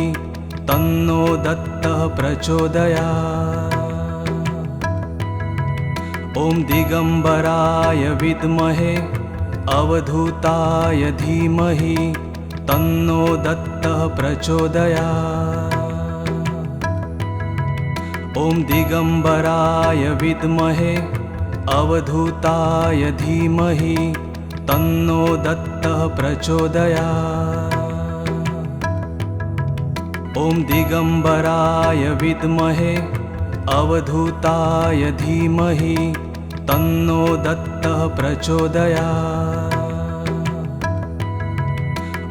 तन्नो दत्तः प्रचोदयात्। ॐ दिगम्बराय विद्महे अवधूताय धीमहि तन्नो दत्तः प्रचोदयात्। ॐ दिगम्बराय विद्महे अवधूताय धीमहि तन्नो दत्तः प्रचोदयात्। ॐ दिगम्बराय विद्महे अवधूताय धीमहि तन्नो दत्तः प्रचोदयात्।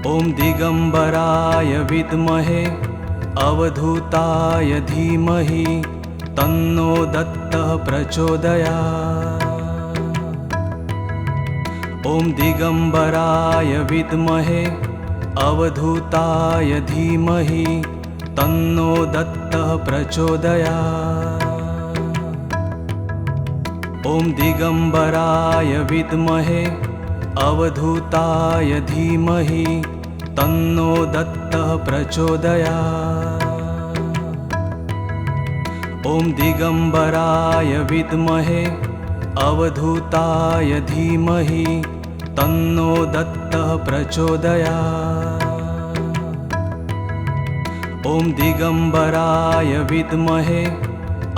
ॐ दिगम्बराय विद्महे अवधूताय धीमहि तन्नो दत्तः प्रचोदयात्। ॐ दिगम्बराय विद्महे अवधूताय धीमहि तन्नो दत्तः प्रचोदयात्। ॐ दिगम्बराय विद्महे अवधूताय धीमहि तन्नो दत्तः प्रचोदयात्। ॐ दिगम्बराय विद्महे अवधूताय धीमहि तन्नो दत्तः प्रचोदयात्। ॐ दिगम्बराय विद्महे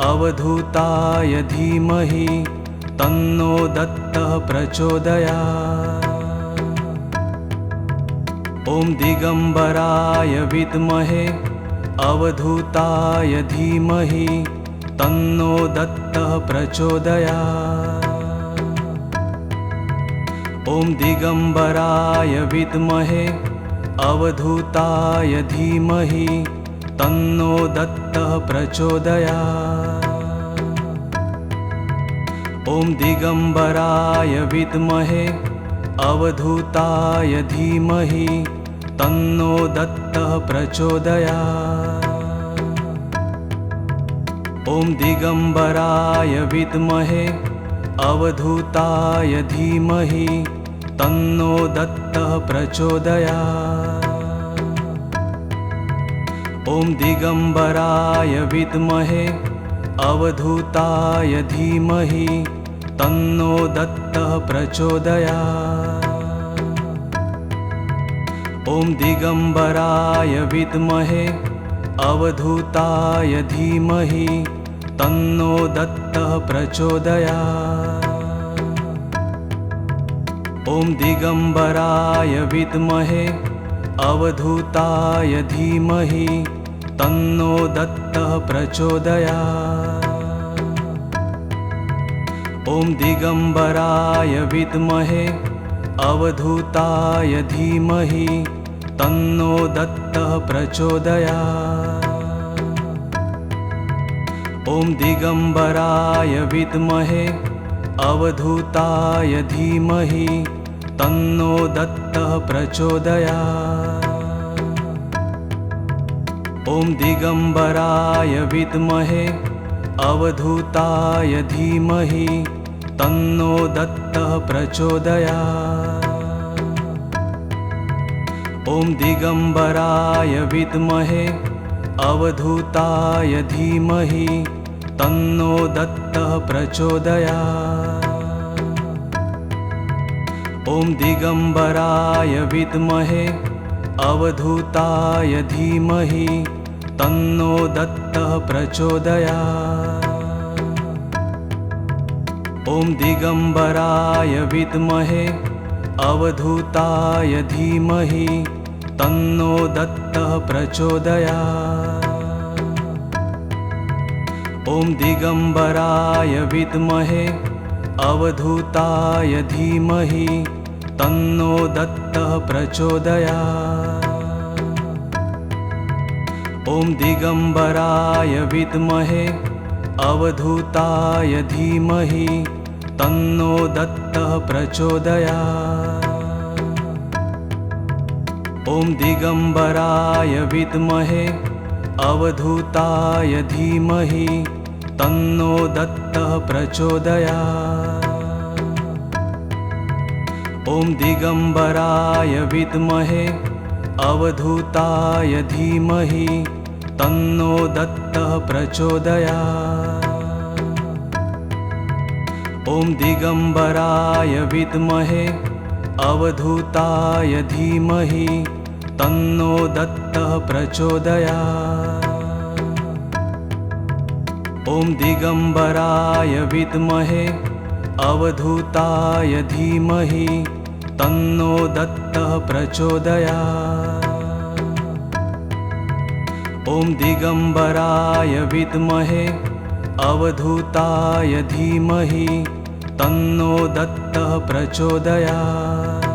अवधूताय धीमहि तन्नो दत्तः प्रचोदयात्। ॐ दिगम्बराय विद्महे अवधूताय धीमहि तन्नो दत्तः प्रचोदयात्। ॐ दिगम्बराय विद्महे अवधूताय धीमहि तन्नो दत्तः प्रचोदयात्। ॐ दिगम्बराय विद्महे अवधूताय धीमहि तन्नो दत्तः प्रचोदयात्। ॐ दिगम्बराय विद्महे अवधूताय धीमहि तन्नो दत्तः प्रचोदयात्। ॐ दिगम्बराय विद्महे अवधूताय धीमहि तन्नो दत्तः प्रचोदयात्। ॐ दिगम्बराय विद्महे अवधूताय धीमहि तन्नो दत्तः प्रचोदयात्। ॐ दिगम्बराय विद्महे अवधूताय धीमहि तन्नो दत्तः प्रचोदयात्। ॐ दिगम्बराय विद्महे अवधूताय धीमहि तन्नो दत्तः प्रचोदयात्। ॐ दिगम्बराय विद्महे अवधूताय धीमहि तन्नो दत्तः प्रचोदयात्। ॐ दिगम्बराय विद्महे अवधूताय धीमहि तन्नो दत्तः प्रचोदयात्। ॐ दिगम्बराय विद्महे अवधूताय धीमहि तन्नो दत्तः प्रचोदयात्। ॐ दिगम्बराय विद्महे अवधूताय धीमहि तन्नो दत्तः प्रचोदयात्। ॐ दिगम्बराय विद्महे अवधूताय धीमहि तन्नो दत्तः प्रचोदयात्। ॐ दिगम्बराय विद्महे अवधूताय धीमहि तन्नो दत्तः प्रचोदयात्। ॐ दिगम्बराय विद्महे अवधूताय धीमहि तन्नो दत्तः प्रचोदयात्। ॐ दिगम्बराय विद्महे अवधूताय धीमहि तन्नो दत्तः प्रचोदयात्। ॐ दिगम्बराय विद्महे अवधूताय धीमहि तन्नो दत्तः प्रचोदयात्। ॐ दिगम्बराय विद्महे अवधूताय धीमहि तन्नो दत्तः प्रचोदयात्। ॐ दिगम्बराय विद्महे अवधूताय धीमहि तन्नो दत्तः प्रचोदयात्। ॐ दिगम्बराय विद्महे अवधूताय धीमहि तन्नो दत्तः प्रचोदयात्।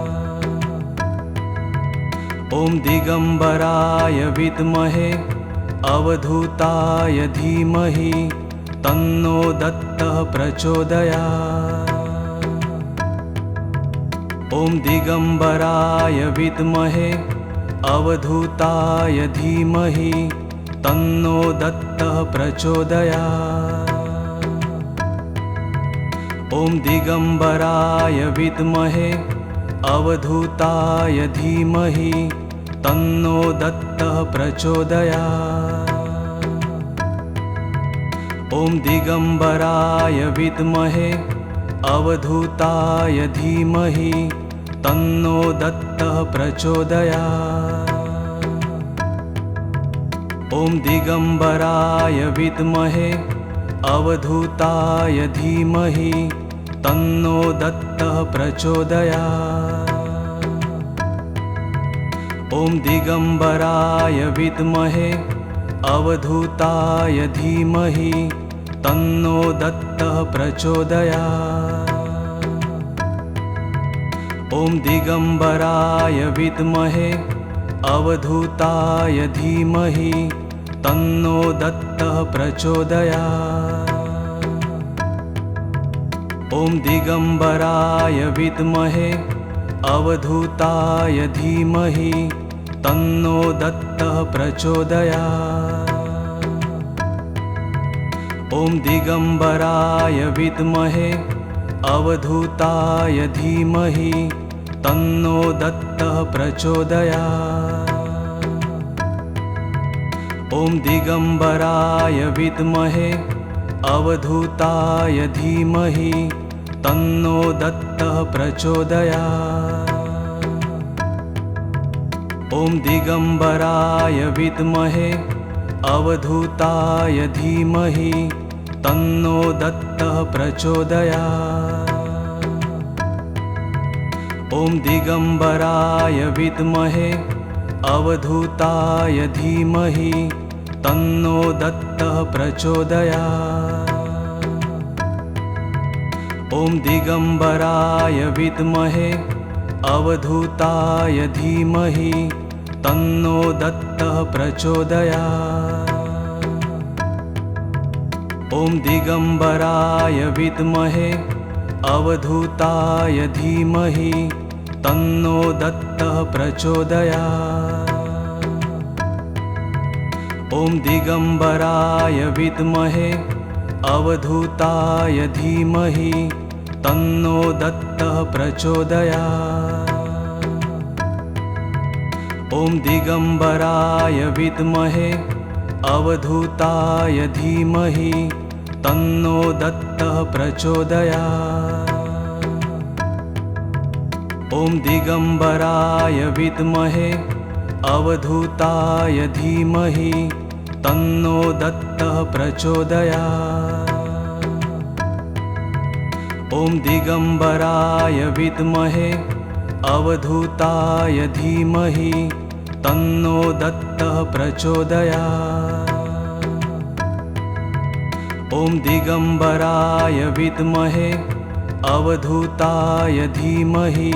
ॐ दिगम्बराय विद्महे अवधूताय धीमहि तन्नो दत्तः प्रचोदयात्। ॐ दिगम्बराय विद्महे अवधूताय धीमहि तन्नो दत्तः प्रचोदयात्। ॐ दिगम्बराय विद्महे अवधूताय धीमहि तन्नो दत्तः प्रचोदयात्। ॐ दिगम्बराय विद्महे अवधूताय धीमहि तन्नो दत्तः प्रचोदयात्। ॐ दिगम्बराय विद्महे अवधूताय धीमहि तन्नो दत्तः प्रचोदयात्। ॐ दिगम्बराय विद्महे अवधूताय धीमहि तन्नो दत्तः प्रचोदयात्। ॐ दिगम्बराय विद्महे अवधूताय धीमहि तन्नो दत्तः प्रचोदयात्। ॐ दिगम्बराय विद्महे अवधूताय धीमहि तन्नो दत्तः प्रचोदयात्। ॐ दिगम्बराय विद्महे अवधूताय धीमहि तन्नो दत्तः प्रचोदयात्। ॐ दिगम्बराय विद्महे अवधूताय धीमहि तन्नो दत्तः प्रचोदयात्। ॐ दिगम्बराय विद्महे अवधूताय धीमहि तन्नो दत्तः प्रचोदयात्। ॐ दिगम्बराय विद्महे अवधूताय धीमहि तन्नो दत्तः प्रचोदयात्। ॐ दिगम्बराय विद्महे अवधूताय धीमहि तन्नो दत्तः प्रचोदयात्। ॐ दिगम्बराय विद्महे अवधूताय धीमहि तन्नो दत्तः प्रचोदयात्। ॐ दिगम्बराय विद्महे अवधूताय धीमहि तन्नो दत्तः प्रचोदयात्। ॐ दिगम्बराय विद्महे अवधूताय धीमहि तन्नो दत्तः प्रचोदयात्। ॐ दिगम्बराय विद्महे अवधूताय धीमहि तन्नो दत्तः प्रचोदयात्। ॐ दिगम्बराय विद्महे अवधूताय धीमहि तन्नो दत्तः प्रचोदयात्। ॐ दिगम्बराय विद्महे अवधूताय धीमहि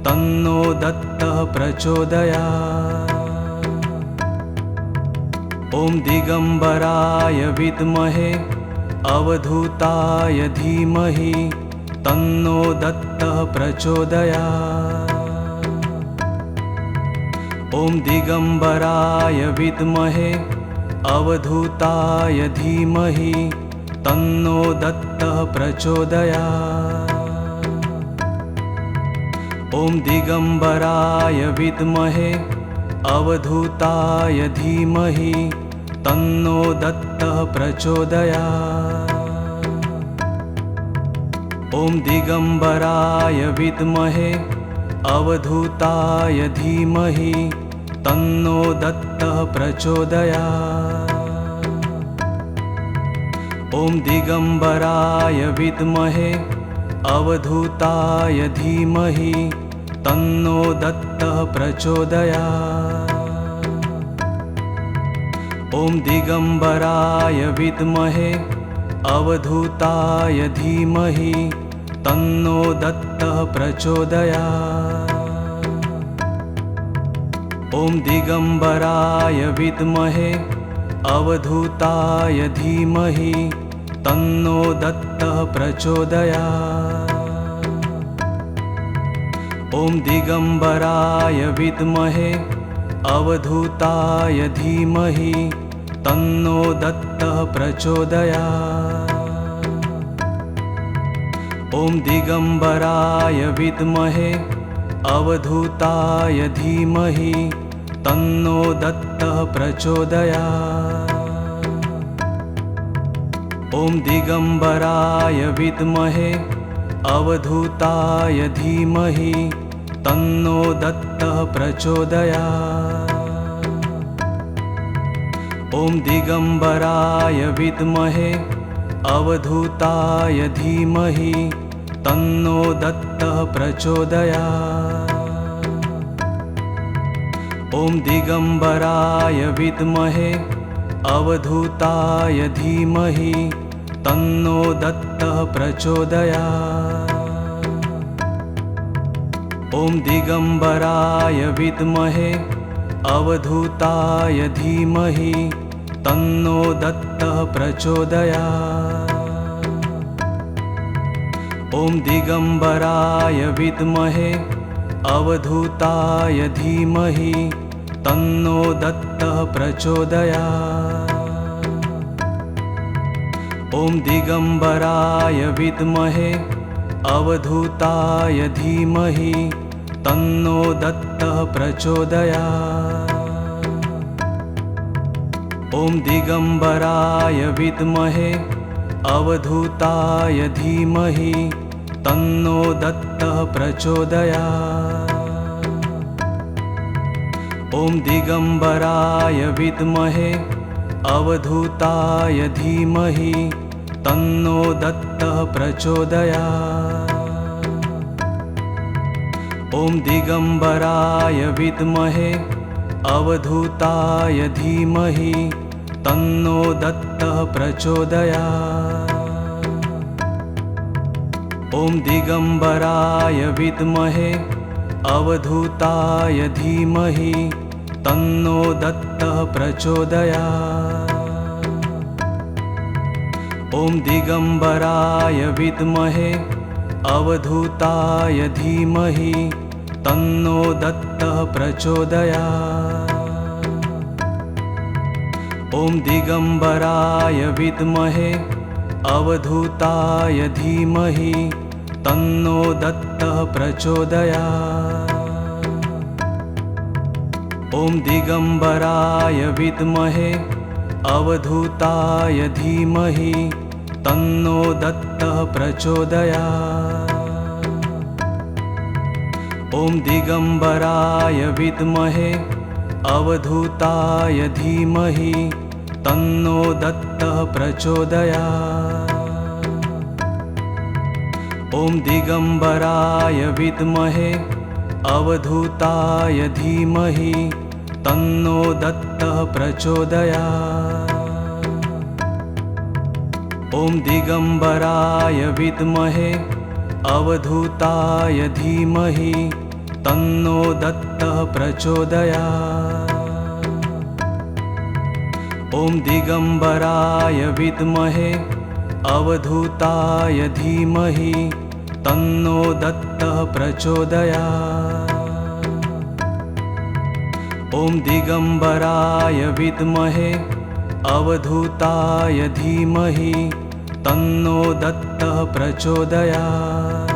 तन्नो दत्तः प्रचोदयात्। ॐ दिगम्बराय विद्महे अवधूताय धीमहि तन्नो दत्तः प्रचोदयात्। ॐ दिगम्बराय विद्महे अवधूताय धीमहि तन्नो दत्तः प्रचोदयात्। ॐ दिगम्बराय विद्महे अवधूताय धीमहि तन्नो दत्तः प्रचोदयात्। ॐ दिगम्बराय विद्महे अवधूताय धीमहि तन्नो दत्तः प्रचोदयात्। ॐ दिगम्बराय विद्महे अवधूताय धीमहि तन्नो दत्तः प्रचोदयात्। ॐ दिगम्बराय विद्महे अवधूताय धीमहि तन्नो दत्तः प्रचोदयात्। ॐ दिगम्बराय विद्महे अवधूताय धीमहि तन्नो दत्तः प्रचोदयात्। ॐ दिगम्बराय विद्महे अवधूताय धीमहि तन्नो दत्तः प्रचोदयात्। ॐ दिगम्बराय विद्महे अवधूताय धीमहि तन्नो दत्तः प्रचोदयात्। ॐ दिगम्बराय विद्महे अवधूताय धीमहि तन्नो दत्तः प्रचोदयात्। ॐ दिगम्बराय विद्महे अवधूताय धीमहि तन्नो दत्तः प्रचोदयात्। ॐ दिगम्बराय विद्महे अवधूताय धीमहि तन्नो दत्तः प्रचोदयात्। ॐ दिगम्बराय विद्महे अवधूताय धीमहि तन्नो दत्तः प्रचोदयात्। ॐ दिगम्बराय विद्महे अवधूताय धीमहि तन्नो दत्तः प्रचोदयात्। ॐ दिगम्बराय विद्महे अवधूताय धीमहि तन्नो दत्तः प्रचोदयात्। ॐ दिगम्बराय विद्महे अवधूताय धीमहि तन्नो दत्तः प्रचोदयात्। ॐ दिगम्बराय विद्महे अवधूताय धीमहि तन्नो दत्तः प्रचोदयात्। ॐ दिगम्बराय विद्महे अवधूताय धीमहि तन्नो दत्तः प्रचोदयात्। ॐ दिगम्बराय विद्महे अवधूताय धीमहि तन्नो दत्तः प्रचोदयात्। ॐ दिगम्बराय विद्महे अवधूताय धीमहि तन्नो दत्तः प्रचोदयात्। ॐ दिगम्बराय विद्महे अवधूताय धीमहि तन्नो दत्तः प्रचोदयात्। ॐ दिगम्बराय विद्महे अवधूताय धीमहि तन्नो दत्तः प्रचोदयात्। ॐ दिगम्बराय विद्महे अवधूताय धीमहि तन्नो दत्तः प्रचोदयात्। ॐ दिगम्बराय विद्महे अवधूताय धीमहि तन्नो दत्तः प्रचोदयात्। ॐ दिगम्बराय विद्महे अवधूताय धीमहि तन्नो दत्तः प्रचोदयात्। ॐ दिगम्बराय विद्महे अवधूताय धीमहि तन्नो दत्तः प्रचोदयात्। ॐ दिगम्बराय विद्महे अवधूताय धीमहि तन्नो दत्तः प्रचोदयात्।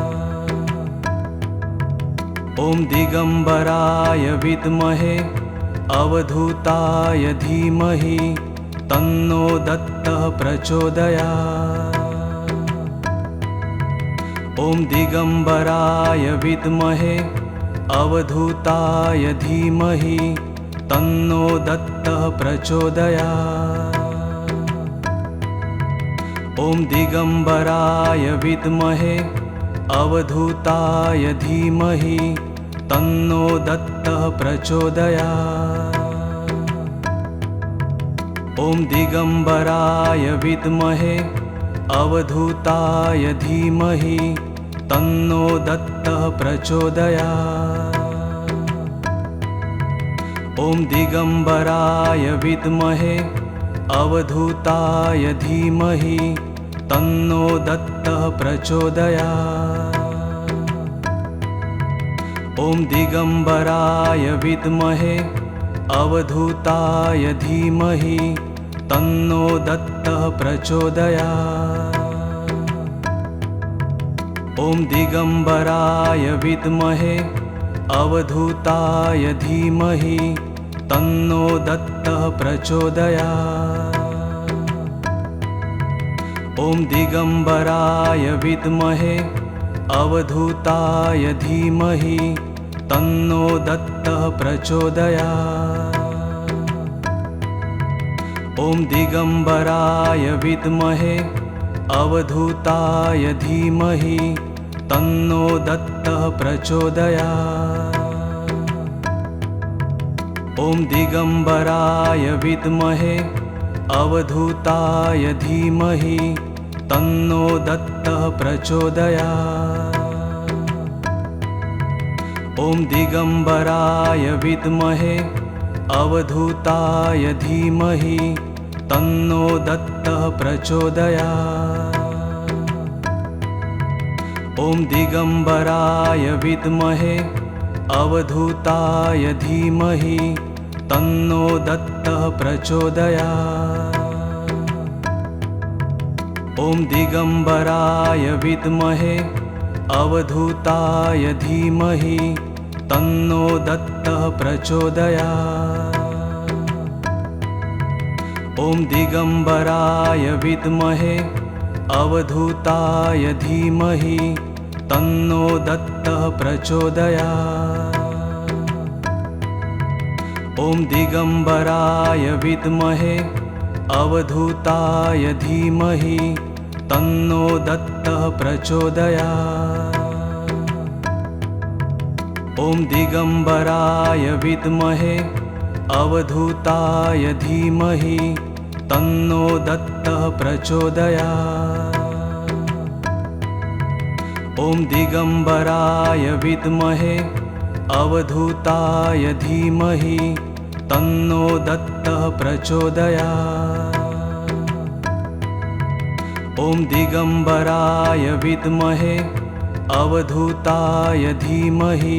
ॐ दिगम्बराय विद्महे अवधूताय धीमहि तन्नो दत्तः प्रचोदयात्। ॐ दिगम्बराय विद्महे अवधूताय धीमहि तन्नो दत्तः प्रचोदयात्। ॐ दिगम्बराय विद्महे अवधूताय धीमहि तन्नो दत्तः प्रचोदयात्। ॐ दिगम्बराय विद्महे अवधूताय धीमहि तन्नो दत्तः प्रचोदयात्। ॐ दिगम्बराय विद्महे अवधूताय धीमहि तन्नो दत्तः प्रचोदयात्। ॐ दिगम्बराय विद्महे अवधूताय धीमहि तन्नो दत्तः प्रचोदयात्। ॐ दिगम्बराय विद्महे अवधूताय धीमहि तन्नो दत्तः प्रचोदयात्। ॐ दिगम्बराय विद्महे अवधूताय धीमहि तन्नो दत्तः प्रचोदयात्। ॐ दिगम्बराय विद्महे अवधूताय धीमहि तन्नो दत्तः प्रचोदयात्। ॐ दिगम्बराय विद्महे अवधूताय धीमहि तन्नो दत्तः प्रचोदयात्। ॐ दिगम्बराय विद्महे अवधूताय धीमहि तन्नो दत्तः प्रचोदयात्। ॐ दिगम्बराय विद्महे अवधूताय धीमहि तन्नो दत्तः प्रचोदयात्। ॐ दिगम्बराय विद्महे अवधूताय धीमहि तन्नो दत्तः प्रचोदयात्। ॐ दिगम्बराय विद्महे अवधूताय धीमहि तन्नो दत्तः प्रचोदयात्। ॐ दिगम्बराय विद्महे अवधूताय धीमहि तन्नो दत्तः प्रचोदयात्। ॐ दिगम्बराय विद्महे अवधूताय धीमहि तन्नो दत्तः प्रचोदयात्। ॐ दिगम्बराय विद्महे अवधूताय धीमहि तन्नो दत्तः प्रचोदयात्। ॐ दिगम्बराय विद्महे अवधूताय धीमहि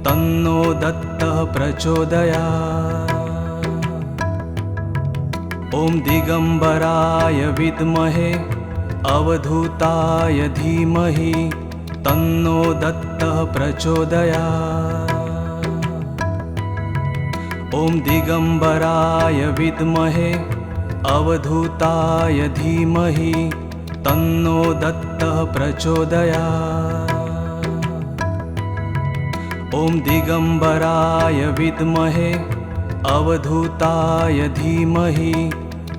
तन्नो दत्तः प्रचोदयात्। ॐ दिगम्बराय विद्महे अवधूताय धीमहि तन्नो दत्तः प्रचोदयात्। ॐ दिगम्बराय विद्महे अवधूताय धीमहि तन्नो दत्तः प्रचोदयात्। ॐ दिगम्बराय विद्महे अवधूताय धीमहि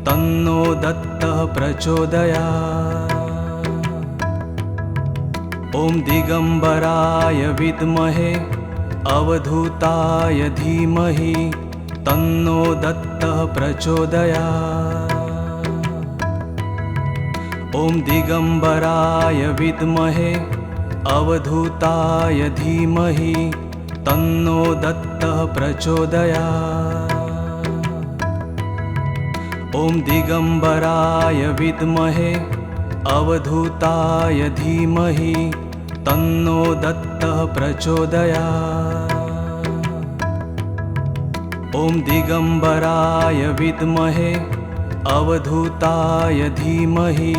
तन्नो दत्तः प्रचोदयात्। ॐ दिगम्बराय विद्महे अवधूताय धीमहि तन्नो दत्तः प्रचोदयात्। ॐ दिगम्बराय विद्महे अवधूताय धीमहि तन्नो दत्तः प्रचोदयात्। ॐ दिगम्बराय विद्महे अवधूताय धीमहि तन्नो दत्तः प्रचोदयात्। ॐ दिगम्बराय विद्महे अवधूताय धीमहि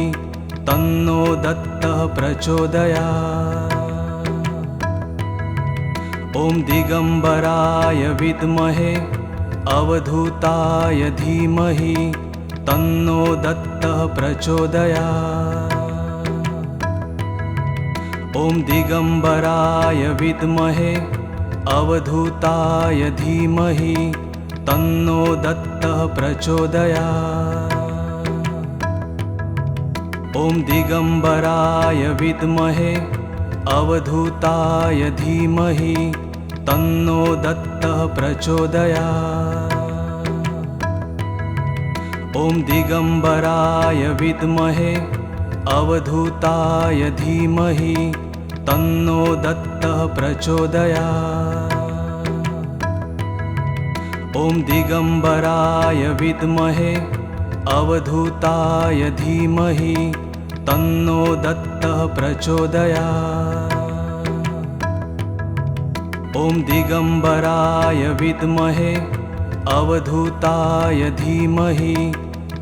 तन्नो दत्तः प्रचोदयात्। ॐ दिगम्बराय विद्महे अवधूताय धीमहि तन्नो दत्तः प्रचोदयात्। ॐ दिगम्बराय विद्महे अवधूताय धीमहि तन्नो दत्तः प्रचोदयात्। ॐ दिगम्बराय विद्महे अवधूताय धीमहि तन्नो दत्तः प्रचोदयात्। ॐ दिगम्बराय विद्महे अवधूताय धीमहि तन्नो दत्तः प्रचोदयात्। ॐ दिगम्बराय विद्महे अवधूताय धीमहि तन्नो दत्तः प्रचोदयात्। ॐ दिगम्बराय विद्महे अवधूताय धीमहि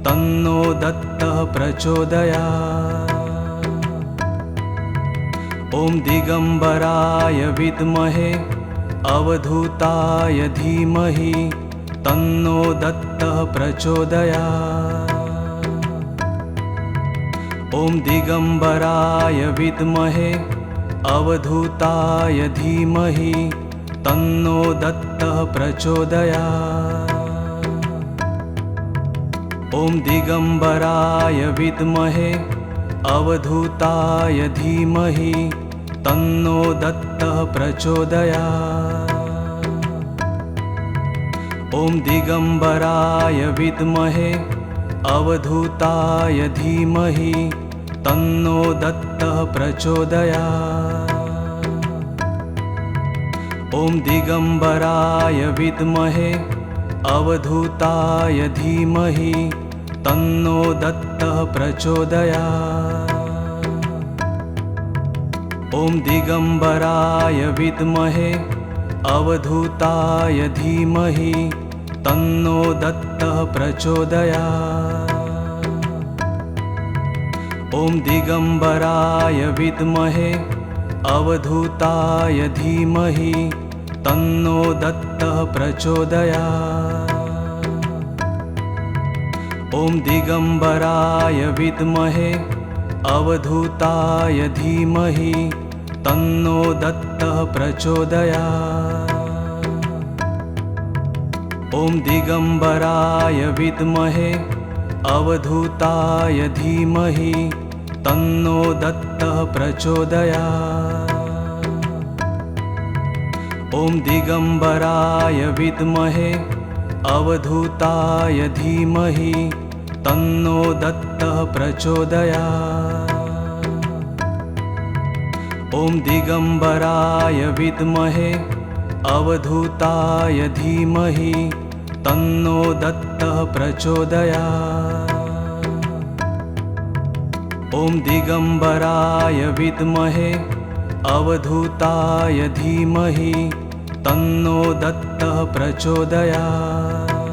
तन्नो दत्तः प्रचोदयात्। ॐ दिगम्बराय विद्महे अवधूताय धीमहि तन्नो दत्तः प्रचोदयात्। ॐ दिगम्बराय विद्महे अवधूताय धीमहि तन्नो दत्तः प्रचोदयात्। ॐ दिगम्बराय विद्महे अवधूताय धीमहि तन्नो दत्तः प्रचोदयात्। ॐ दिगम्बराय विद्महे अवधूताय धीमहि तन्नो दत्तः प्रचोदयात्। ॐ दिगम्बराय विद्महे अवधूताय धीमहि तन्नो दत्तः प्रचोदयात्। ॐ दिगम्बराय विद्महे अवधूताय धीमहि तन्नो दत्तः प्रचोदयात्। ॐ दिगम्बराय विद्महे अवधूताय धीमहि तन्नो दत्तः प्रचोदयात्। ॐ दिगम्बराय विद्महे अवधूताय धीमहि तन्नो दत्तः प्रचोदयात्। ॐ दिगम्बराय विद्महे अवधूताय धीमहि तन्नो दत्तः प्रचोदयात्। ॐ दिगम्बराय विद्महे अवधूताय धीमहि तन्नो दत्तः प्रचोदयात्। ॐ दिगम्बराय विद्महे अवधूताय धीमहि तन्नो दत्तः प्रचोदयात्। ॐ दिगम्बराय विद्महे अवधूताय धीमहि तन्नो दत्तः प्रचोदयात्।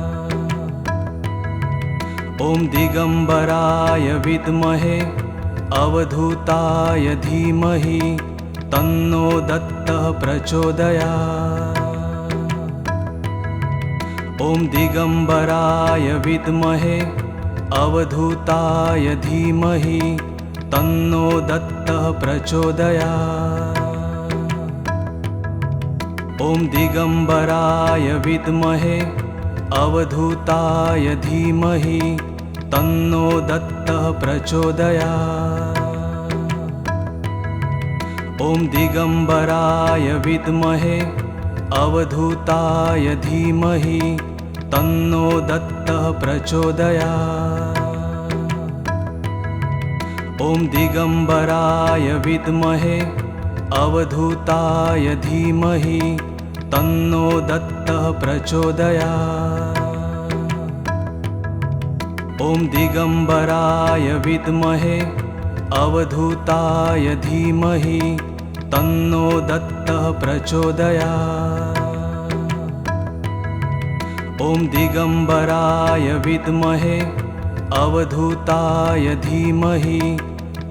ॐ दिगम्बराय विद्महे अवधूताय धीमहि तन्नो दत्तः प्रचोदयात्। ॐ दिगम्बराय विद्महे अवधूताय धीमहि तन्नो दत्तः प्रचोदयात्। ॐ दिगम्बराय विद्महे अवधूताय धीमहि तन्नो दत्तः प्रचोदयात्। ॐ दिगम्बराय विद्महे अवधूताय धीमहि तन्नो दत्तः प्रचोदयात्। ॐ दिगम्बराय विद्महे अवधूताय धीमहि तन्नो दत्तः प्रचोदयात्। ॐ दिगम्बराय विद्महे अवधूताय धीमहि तन्नो दत्तः प्रचोदयात्। ॐ दिगम्बराय विद्महे अवधूताय धीमहि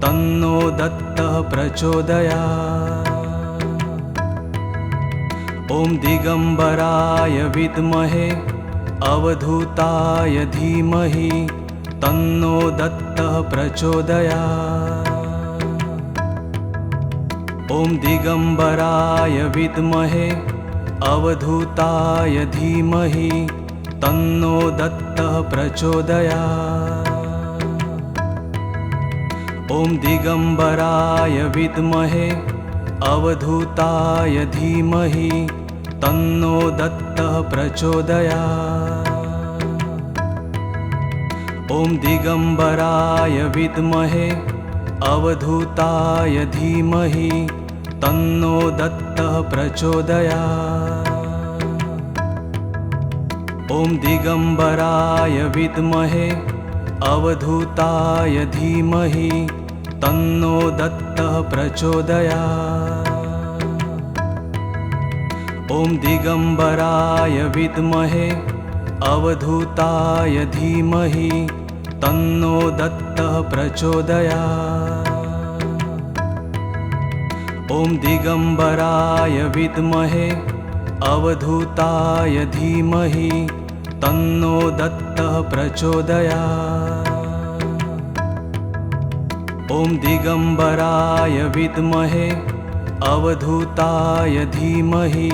तन्नो दत्तः प्रचोदयात्। ॐ दिगम्बराय विद्महे अवधूताय धीमहि तन्नो दत्तः प्रचोदयात्। ॐ दिगम्बराय विद्महे अवधूताय धीमहि तन्नो दत्तः प्रचोदयात्। ॐ दिगम्बराय विद्महे अवधूताय धीमहि तन्नो दत्तः प्रचोदयात्। ॐ दिगम्बराय विद्महे अवधूताय धीमहि तन्नो दत्तः प्रचोदयात्। ॐ दिगम्बराय विद्महे अवधूताय धीमहि तन्नो दत्तः प्रचोदयात्। ॐ दिगम्बराय विद्महे अवधूताय धीमहि तन्नो दत्तः प्रचोदयात्। ॐ दिगम्बराय विद्महे अवधूताय धीमहि तन्नो दत्तः प्रचोदयात्। ॐ दिगम्बराय विद्महे अवधूताय धीमहि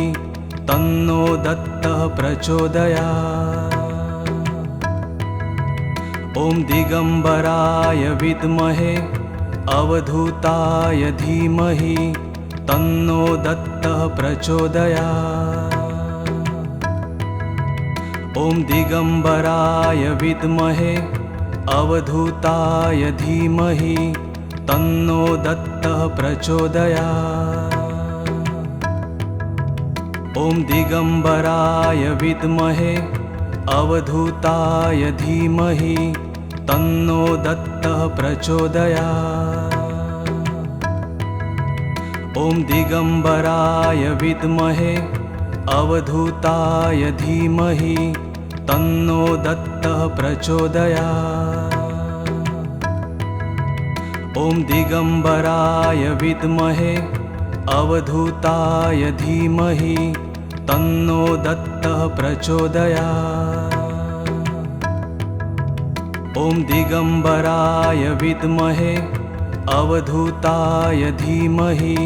तन्नो दत्तः प्रचोदयात्। ॐ दिगम्बराय विद्महे अवधूताय धीमहि तन्नो दत्तः प्रचोदयात्। ॐ दिगम्बराय विद्महे अवधूताय धीमहि तन्नो दत्तः प्रचोदयात्। ॐ दिगम्बराय विद्महे अवधूताय धीमहि तन्नो दत्तः प्रचोदयात्। ॐ दिगम्बराय विद्महे अवधूताय धीमहि तन्नो दत्तः प्रचोदयात्। ॐ दिगम्बराय विद्महे अवधूताय धीमहि तन्नो दत्तः प्रचोदयात्। ॐ दिगम्बराय विद्महे अवधूताय धीमहि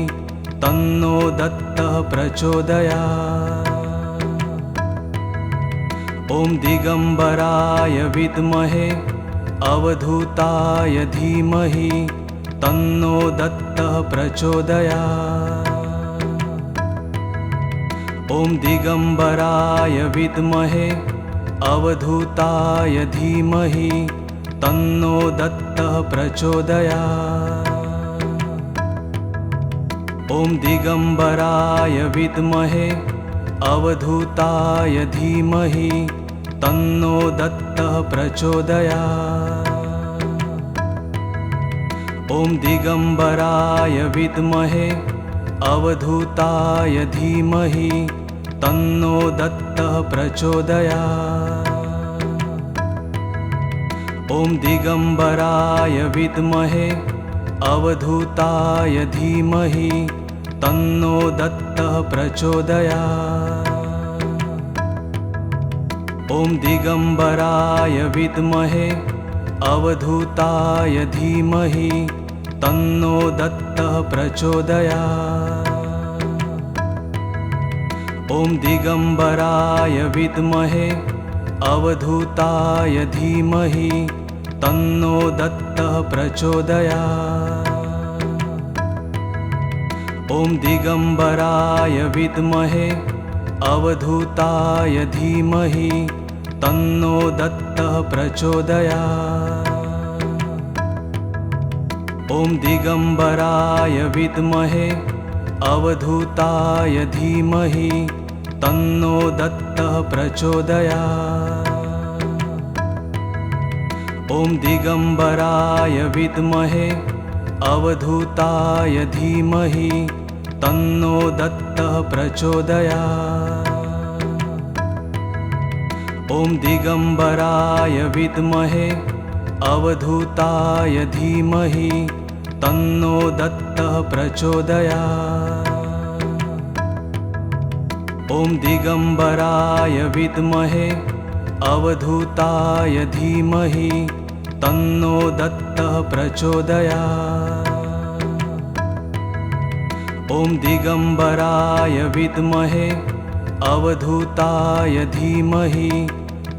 तन्नो दत्तः प्रचोदयात्। ॐ दिगम्बराय विद्महे अवधूताय धीमहि तन्नो दत्तः प्रचोदयात्। ॐ दिगम्बराय विद्महे अवधूताय धीमहि तन्नो दत्तः प्रचोदयात्। ॐ दिगम्बराय विद्महे अवधूताय धीमहि तन्नो दत्तः प्रचोदयात्। ॐ दिगम्बराय विद्महे अवधूताय धीमहि तन्नो दत्तः प्रचोदयात्। ॐ दिगम्बराय विद्महे अवधूताय धीमहि तन्नो दत्तः प्रचोदयात्। ॐ दिगम्बराय विद्महे अवधूताय धीमहि तन्नो दत्तः प्रचोदयात्। ॐ दिगम्बराय विद्महे अवधूताय धीमहि तन्नो दत्तः प्रचोदयात्। ॐ दिगम्बराय विद्महे अवधूताय धीमहि तन्नो दत्तः प्रचोदयात्। ॐ दिगम्बराय विद्महे अवधूताय धीमहि तन्नो दत्तः प्रचोदयात्। ॐ दिगम्बराय विद्महे अवधूताय धीमहि तन्नो दत्तः प्रचोदयात्। ॐ दिगम्बराय विद्महे अवधूताय धीमहि तन्नो दत्तः प्रचोदयात्। ॐ दिगम्बराय विद्महे अवधूताय धीमहि तन्नो दत्तः प्रचोदयात्। ॐ दिगम्बराय विद्महे अवधूताय धीमहि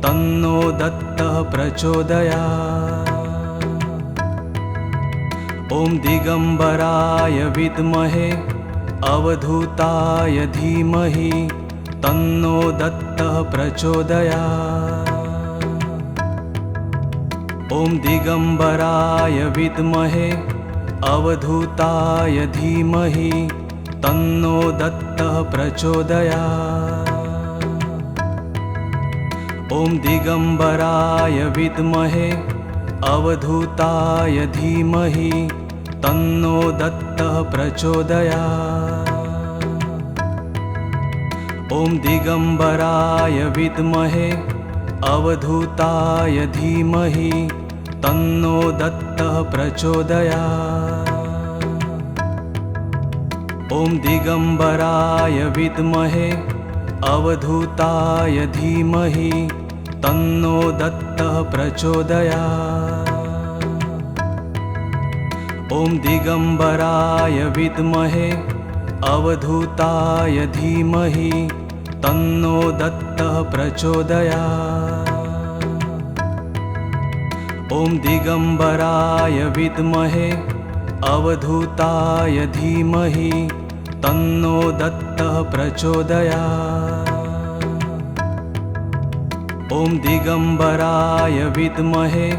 तन्नो दत्तः प्रचोदयात्। ॐ दिगम्बराय विद्महे अवधूताय धीमहि तन्नो दत्तः प्रचोदयात्। ॐ दिगम्बराय विद्महे अवधूताय धीमहि तन्नो दत्तः प्रचोदयात्। ॐ दिगम्बराय विद्महे अवधूताय धीमहि तन्नो दत्तः प्रचोदयात्। ॐ दिगम्बराय विद्महे अवधूताय धीमहि तन्नो दत्तः प्रचोदयात्। ॐ दिगम्बराय विद्महे अवधूताय धीमहि तन्नो दत्तः प्रचोदयात्। ॐ दिगम्बराय विद्महे अवधूताय धीमहि तन्नो दत्तः प्रचोदयात्। ॐ दिगम्बराय विद्महे अवधूताय धीमहि तन्नो दत्तः प्रचोदयात्। ॐ दिगम्बराय विद्महे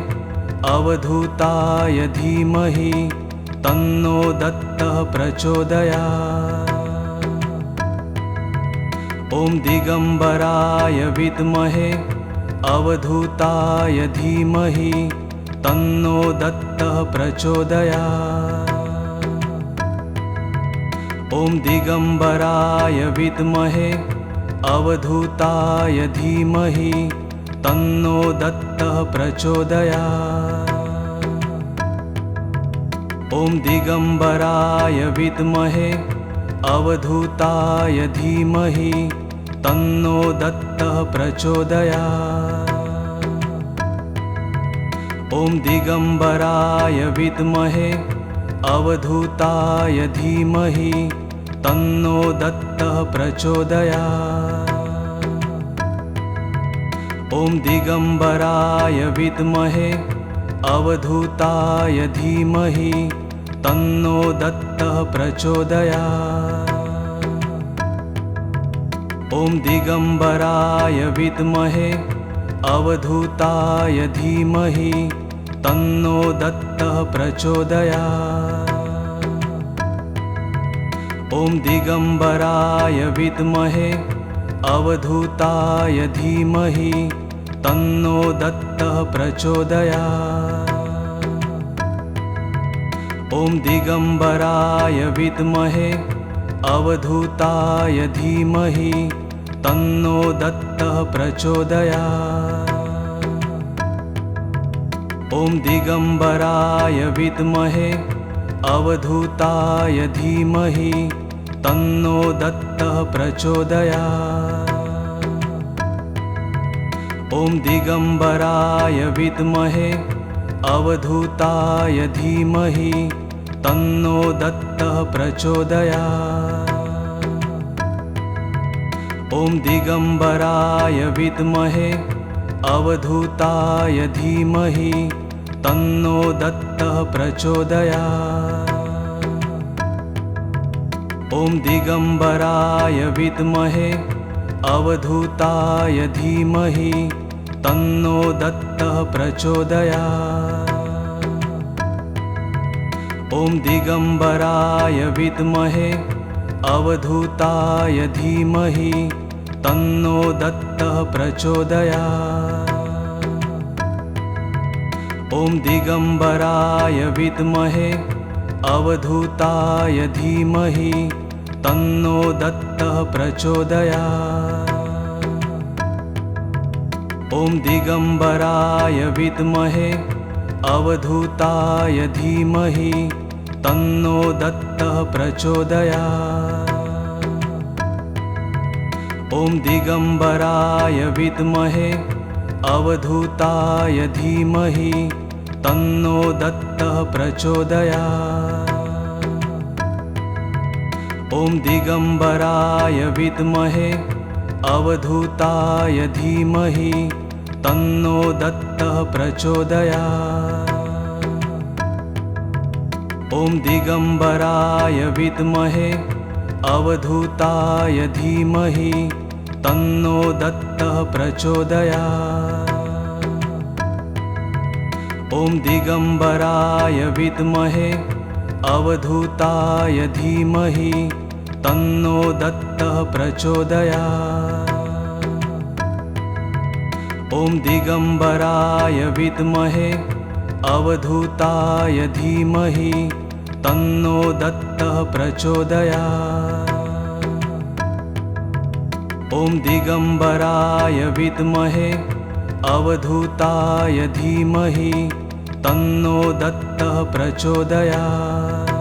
अवधूताय धीमहि तन्नो दत्तः प्रचोदयात्। ॐ दिगम्बराय विद्महे अवधूताय धीमहि तन्नो दत्तः प्रचोदयात्। ॐ दिगम्बराय विद्महे अवधूताय धीमहि तन्नो दत्तः प्रचोदयात्। ॐ दिगम्बराय विद्महे अवधूताय धीमहि तन्नो दत्तः प्रचोदयात्। ॐ दिगम्बराय विद्महे अवधूताय धीमहि तन्नो दत्तः प्रचोदयात्। ॐ दिगम्बराय विद्महे अवधूताय धीमहि तन्नो दत्तः प्रचोदयात्। ॐ दिगम्बराय विद्महे अवधूताय धीमहि तन्नो दत्तः प्रचोदयात्। ॐ दिगम्बराय विद्महे अवधूताय धीमहि तन्नो दत्तः प्रचोदयात्। ॐ दिगम्बराय विद्महे अवधूताय धीमहि तन्नो दत्तः प्रचोदयात्। ॐ दिगम्बराय विद्महे अवधूताय धीमहि तन्नो दत्तः प्रचोदयात्। ॐ दिगम्बराय विद्महे अवधूताय धीमहि तन्नो दत्तः प्रचोदयात्। ॐ दिगम्बराय विद्महे अवधूताय धीमहि तन्नो दत्तः प्रचोदयात्। ॐ दिगम्बराय विद्महे अवधूताय धीमहि तन्नो दत्तः प्रचोदयात्। ॐ दिगम्बराय विद्महे अवधूताय धीमहि तन्नो दत्तः प्रचोदयात्। ॐ दिगम्बराय विद्महे अवधूताय धीमहि तन्नो दत्तः प्रचोदयात्। ॐ दिगम्बराय विद्महे अवधूताय धीमहि तन्नो दत्तः प्रचोदयात्। ॐ दिगम्बराय विद्महे अवधूताय धीमहि तन्नो दत्तः प्रचोदयात्। ॐ दिगम्बराय विद्महे अवधूताय धीमहि तन्नो दत्तः प्रचोदयात्। ॐ दिगम्बराय विद्महे अवधूताय धीमहि तन्नो दत्तः प्रचोदयात्। ॐ दिगम्बराय विद्महे अवधूताय धीमहि तन्नो दत्तः प्रचोदयात्। ॐ दिगम्बराय विद्महे अवधूताय धीमहि तन्नो दत्तः प्रचोदयात्। ॐ दिगम्बराय विद्महे अवधूताय धीमहि तन्नो दत्तः प्रचोदयात्।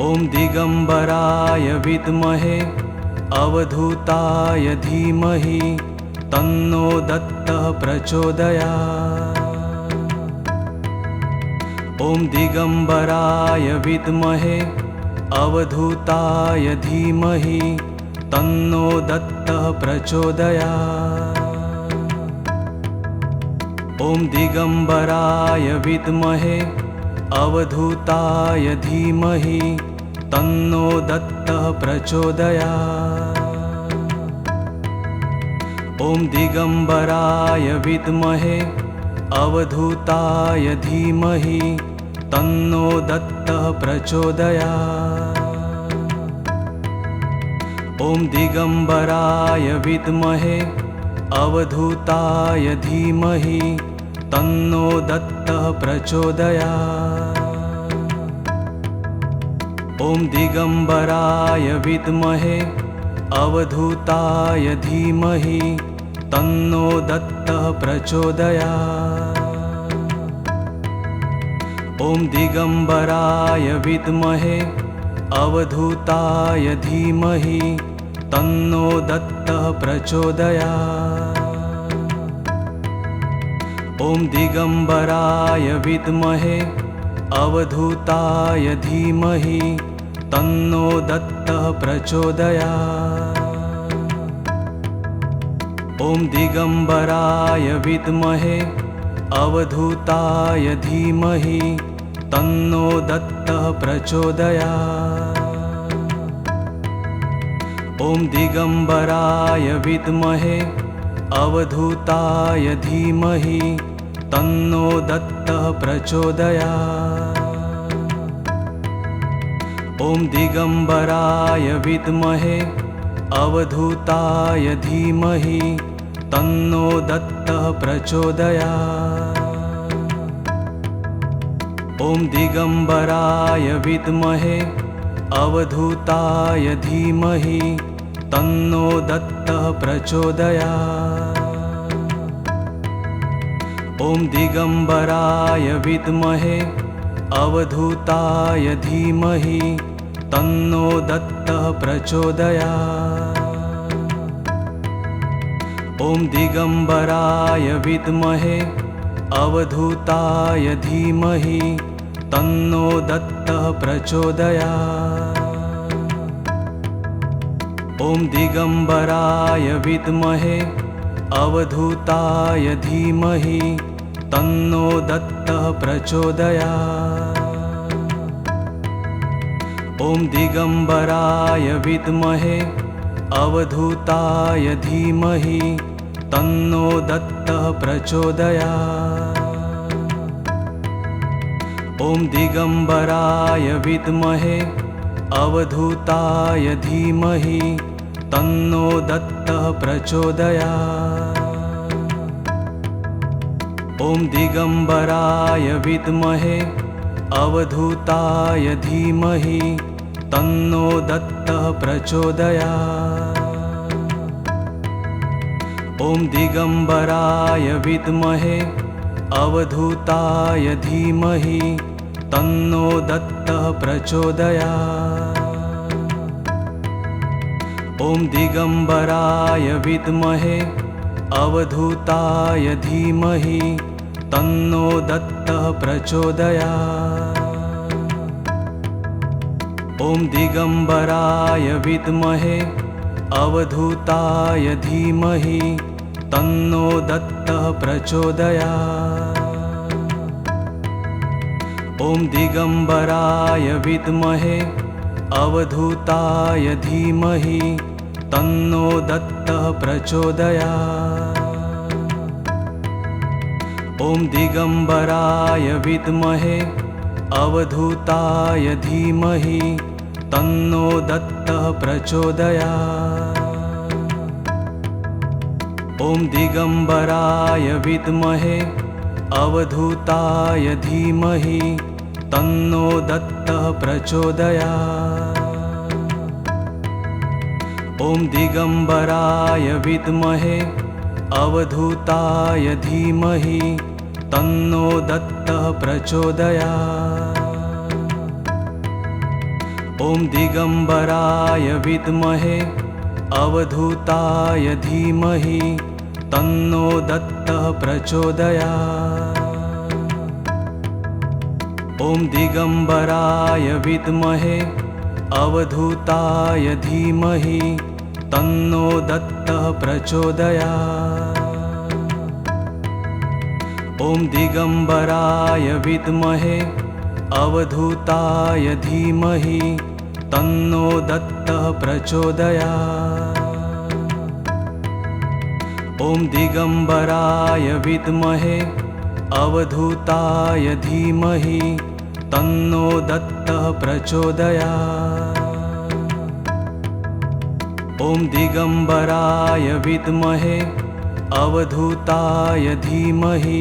ॐ दिगम्बराय विद्महे अवधूताय धीमहि तन्नो दत्तः प्रचोदयात्। ॐ दिगम्बराय विद्महे अवधूताय धीमहि तन्नो दत्तः प्रचोदयात्। ॐ दिगम्बराय विद्महे अवधूताय धीमहि तन्नो दत्तः प्रचोदयात्। ॐ दिगम्बराय विद्महे अवधूताय धीमहि तन्नो दत्तः प्रचोदयात्। ॐ दिगम्बराय विद्महे अवधूताय धीमहि तन्नो दत्तः प्रचोदयात्। ॐ दिगम्बराय विद्महे अवधूताय धीमहि तन्नो दत्तः प्रचोदयात्। ॐ दिगम्बराय विद्महे अवधूताय धीमहि तन्नो दत्तः प्रचोदयात्। ॐ दिगम्बराय विद्महे अवधूताय धीमहि तन्नो दत्तः प्रचोदयात्। ॐ दिगम्बराय विद्महे अवधूताय धीमहि तन्नो दत्तः प्रचोदयात्। ॐ दिगम्बराय विद्महे अवधूताय धीमहि तन्नो दत्तः प्रचोदयात्। ॐ दिगम्बराय विद्महे अवधूताय धीमहि तन्नो दत्तः प्रचोदयात्। ॐ दिगम्बराय विद्महे अवधूताय धीमहि तन्नो दत्तः प्रचोदयात्। ॐ दिगम्बराय विद्महे अवधूताय धीमहि तन्नो दत्तः प्रचोदयात्। ॐ दिगम्बराय विद्महे अवधूताय धीमहि तन्नो दत्तः प्रचोदयात्। ॐ दिगम्बराय विद्महे अवधूताय धीमहि तन्नो दत्तः प्रचोदयात्। ॐ दिगम्बराय विद्महे अवधूताय धीमहि तन्नो दत्तः प्रचोदयात्। ॐ दिगम्बराय विद्महे अवधूताय धीमहि तन्नो दत्तः प्रचोदयात्। ॐ दिगम्बराय विद्महे अवधूताय धीमहि तन्नो दत्तः प्रचोदयात्। ॐ दिगम्बराय विद्महे अवधूताय धीमहि तन्नो दत्तः प्रचोदयात्। ॐ दिगम्बराय विद्महे अवधूताय धीमहि तन्नो दत्तः प्रचोदयात्। ॐ दिगम्बराय विद्महे अवधूताय धीमहि तन्नो दत्तः प्रचोदयात्। ॐ दिगम्बराय विद्महे अवधूताय धीमहि तन्नो दत्तः प्रचोदयात्। ॐ दिगम्बराय विद्महे अवधूताय धीमहि तन्नो दत्तः प्रचोदयात्। ॐ दिगम्बराय विद्महे अवधूताय धीमहि तन्नो दत्तः प्रचोदयात्। ॐ दिगम्बराय विद्महे अवधूताय धीमहि तन्नो दत्तः प्रचोदयात्। ॐ दिगम्बराय विद्महे अवधूताय धीमहि तन्नो दत्तः प्रचोदयात्। ॐ दिगम्बराय विद्महे अवधूताय धीमहि तन्नो दत्तः प्रचोदयात्। ॐ दिगम्बराय विद्महे अवधूताय धीमहि तन्नो दत्तः प्रचोदयात्। ॐ दिगम्बराय विद्महे अवधूताय धीमहि तन्नो दत्तः प्रचोदयात्। ॐ दिगम्बराय विद्महे अवधूताय धीमहि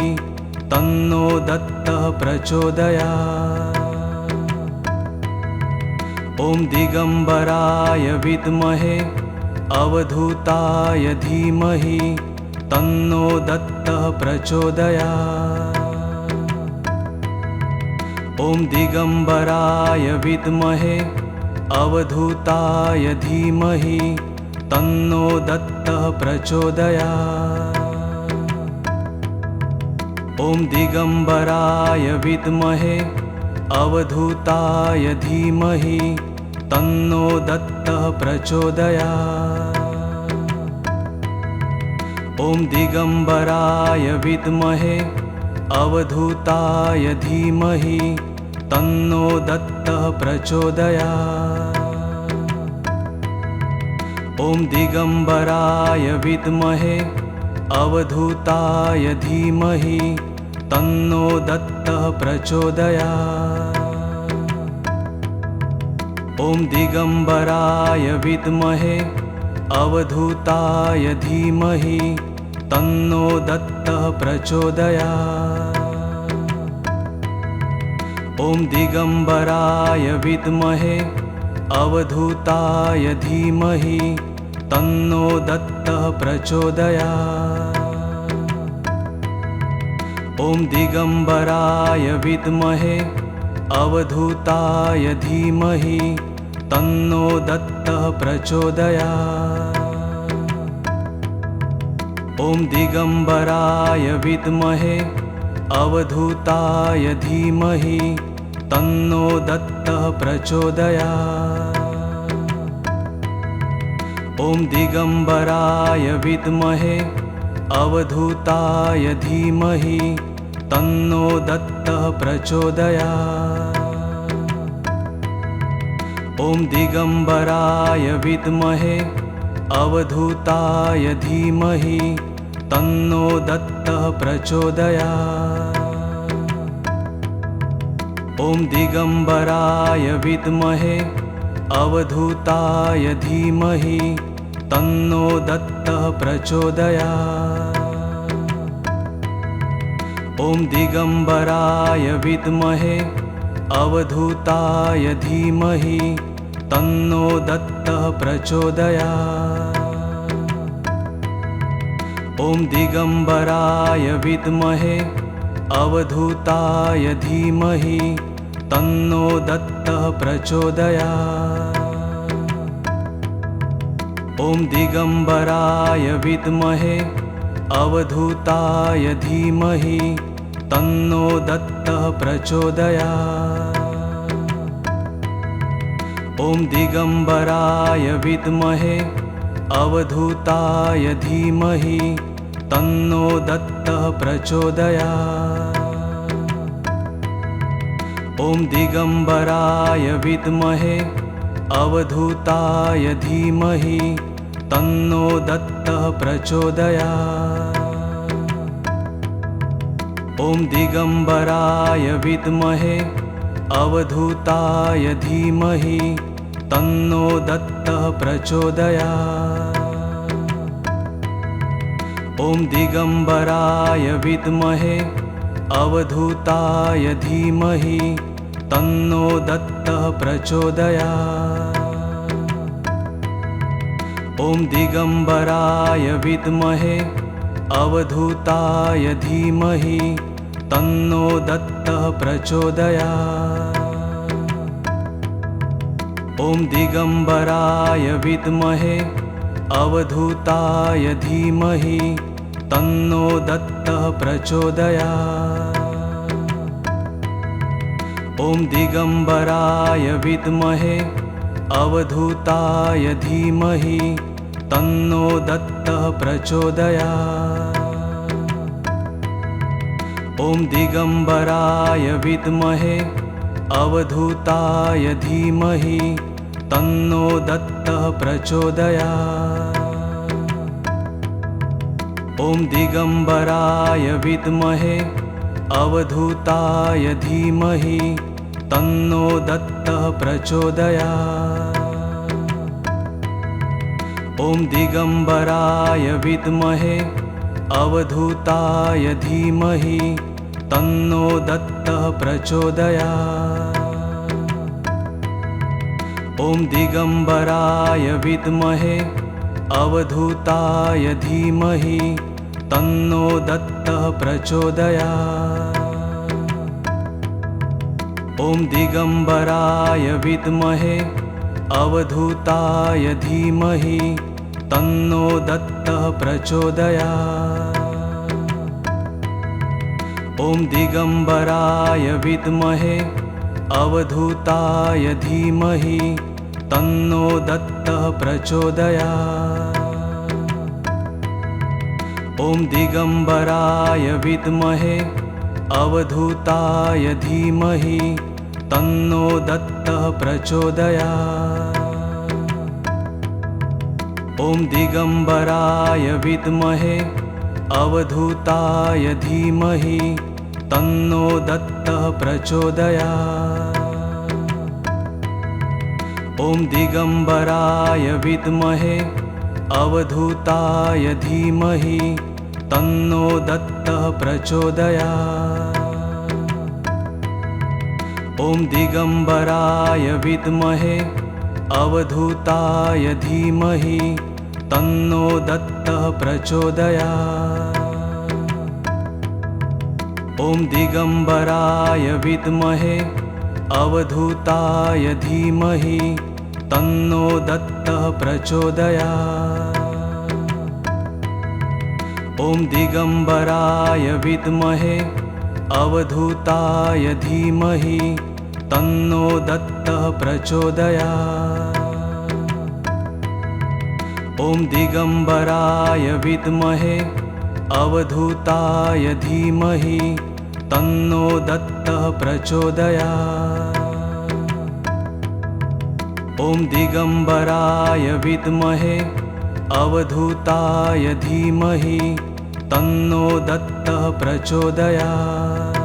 तन्नो दत्तः प्रचोदयात्। ॐ दिगम्बराय विद्महे अवधूताय धीमहि तन्नो दत्तः प्रचोदयात्। ॐ दिगम्बराय विद्महे अवधूताय धीमहि तन्नो दत्तः प्रचोदयात्। ॐ दिगम्बराय विद्महे अवधूताय धीमहि तन्नो दत्तः प्रचोदयात्। ॐ दिगम्बराय विद्महे अवधूताय धीमहि तन्नो दत्तः प्रचोदयात्। ॐ दिगम्बराय विद्महे अवधूताय धीमहि तन्नो दत्तः प्रचोदयात्। ॐ दिगम्बराय विद्महे अवधूताय धीमहि तन्नो दत्तः प्रचोदयात्। ॐ दिगम्बराय विद्महे अवधूताय धीमहि तन्नो दत्तः प्रचोदयात्। ॐ दिगम्बराय विद्महे अवधूताय धीमहि तन्नो दत्तः प्रचोदयात्। ॐ दिगम्बराय विद्महे अवधूताय धीमहि तन्नो दत्तः प्रचोदयात्। ॐ दिगम्बराय विद्महे अवधूताय धीमहि तन्नो दत्तः प्रचोदयात्। ॐ दिगम्बराय विद्महे अवधूताय धीमहि तन्नो दत्तः प्रचोदयात्। ॐ दिगम्बराय विद्महे अवधूताय धीमहि तन्नो दत्तः प्रचोदयात्। ॐ दिगम्बराय विद्महे अवधूताय धीमहि तन्नो दत्तः प्रचोदयात्। ॐ दिगम्बराय विद्महे अवधूताय धीमहि तन्नो दत्तः प्रचोदयात्। ॐ दिगम्बराय विद्महे अवधूताय धीमहि तन्नो दत्तः प्रचोदयात्। ॐ दिगम्बराय विद्महे अवधूताय धीमहि तन्नो दत्तः प्रचोदयात्। ॐ दिगम्बराय विद्महे अवधूताय धीमहि तन्नो दत्तः प्रचोदयात्। ॐ दिगम्बराय विद्महे अवधूताय धीमहि तन्नो दत्तः प्रचोदयात्। ॐ दिगम्बराय विद्महे अवधूताय धीमहि तन्नो दत्तः प्रचोदयात्। ॐ दिगम्बराय विद्महे अवधूताय धीमहि तन्नो दत्तः प्रचोदयात्। ॐ दिगम्बराय विद्महे अवधूताय धीमहि तन्नो दत्तः प्रचोदयात्। ॐ दिगम्बराय विद्महे अवधूताय धीमहि तन्नो दत्तः प्रचोदयात्। ॐ दिगम्बराय विद्महे अवधूताय धीमहि तन्नो दत्तः प्रचोदयात्। ॐ दिगम्बराय विद्महे अवधूताय धीमहि तन्नो दत्तः प्रचोदयात्। ॐ दिगम्बराय विद्महे अवधूताय धीमहि तन्नो दत्तः प्रचोदयात्। ॐ दिगम्बराय विद्महे अवधूताय धीमहि तन्नो दत्तः प्रचोदयात्। ॐ दिगम्बराय विद्महे अवधूताय धीमहि तन्नो दत्तः प्रचोदयात्। ॐ दिगम्बराय विद्महे अवधूताय धीमहि तन्नो दत्तः प्रचोदयात्। ॐ दिगम्बराय विद्महे अवधूताय धीमहि तन्नो दत्तः प्रचोदयात्। ॐ दिगम्बराय विद्महे अवधूताय धीमहि तन्नो दत्तः प्रचोदयात्। ॐ दिगम्बराय विद्महे अवधूताय धीमहि तन्नो दत्तः प्रचोदयात्। ॐ दिगम्बराय विद्महे अवधूताय धीमहि तन्नो दत्तः प्रचोदयात्। ॐ दिगम्बराय विद्महे अवधूताय धीमहि तन्नो दत्तः प्रचोदयात्। ॐ दिगम्बराय विद्महे अवधूताय धीमहि तन्नो दत्तः प्रचोदयात्। ॐ दिगम्बराय विद्महे अवधूताय धीमहि तन्नो दत्तः प्रचोदयात्। ॐ दिगम्बराय विद्महे अवधूताय धीमहि तन्नो दत्तः प्रचोदयात्।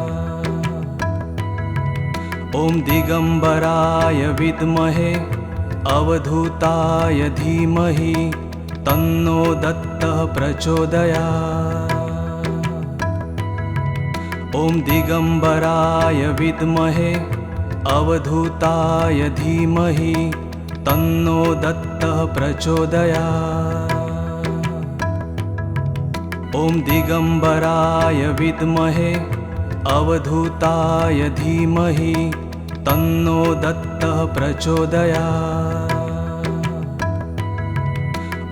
ॐ दिगम्बराय विद्महे अवधूताय धीमहि तन्नो दत्तः प्रचोदयात्। ॐ दिगम्बराय विद्महे अवधूताय धीमहि तन्नो दत्तः प्रचोदयात्। ॐ दिगम्बराय विद्महे अवधूताय धीमहि तन्नो दत्तः प्रचोदयात्।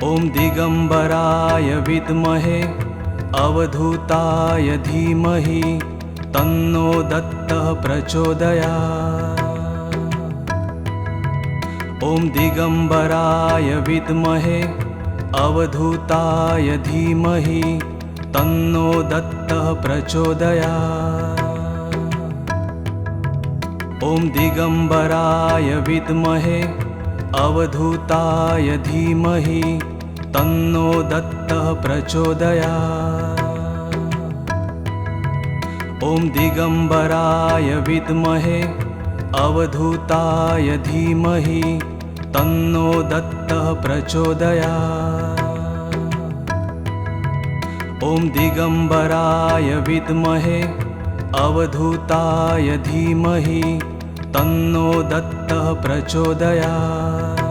ॐ दिगम्बराय विद्महे अवधूताय धीमहि तन्नो दत्तः प्रचोदयात्। ॐ दिगम्बराय विद्महे अवधूताय धीमहि तन्नो दत्तः प्रचोदयात्। ॐ दिगम्बराय विद्महे अवधूताय धीमहि तन्नो दत्तः प्रचोदयात्। ॐ दिगम्बराय विद्महे अवधूताय धीमहि तन्नो दत्तः प्रचोदयात्। ॐ दिगम्बराय विद्महे अवधूताय धीमहि तन्नो दत्तः प्रचोदयात्।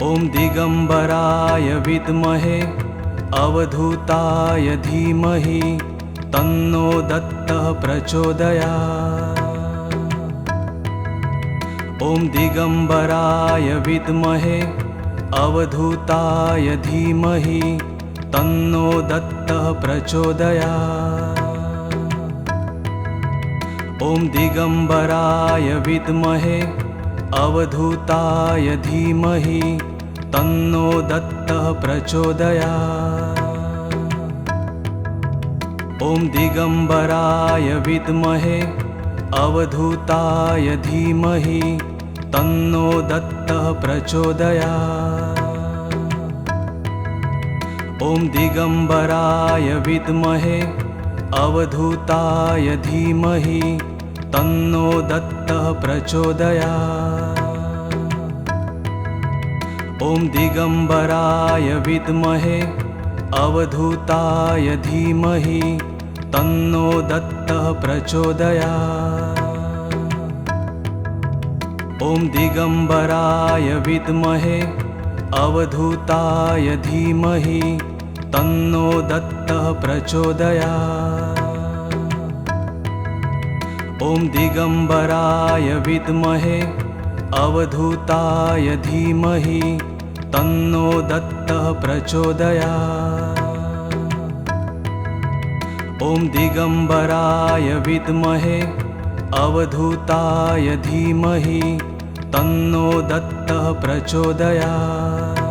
ॐ दिगम्बराय विद्महे अवधूताय धीमहि तन्नो दत्तः प्रचोदयात्। ॐ दिगम्बराय विद्महे अवधूताय धीमहि तन्नो दत्तः प्रचोदयात्। ॐ दिगम्बराय विद्महे अवधूताय धीमहि तन्नो दत्तः प्रचोदयात्। ॐ दिगम्बराय विद्महे अवधूताय धीमहि तन्नो दत्तः प्रचोदयात्। ॐ दिगम्बराय विद्महे अवधूताय धीमहि तन्नो दत्तः प्रचोदयात्। ॐ दिगम्बराय विद्महे अवधूताय धीमहि तन्नो दत्तः प्रचोदयात्। ॐ दिगम्बराय विद्महे अवधूताय धीमहि तन्नो दत्तः प्रचोदयात्। ॐ दिगम्बराय विद्महे अवधूताय धीमहि तन्नो दत्तः प्रचोदयात्। ॐ दिगम्बराय विद्महे अवधूताय धीमहि तन्नो दत्तः प्रचोदयात्।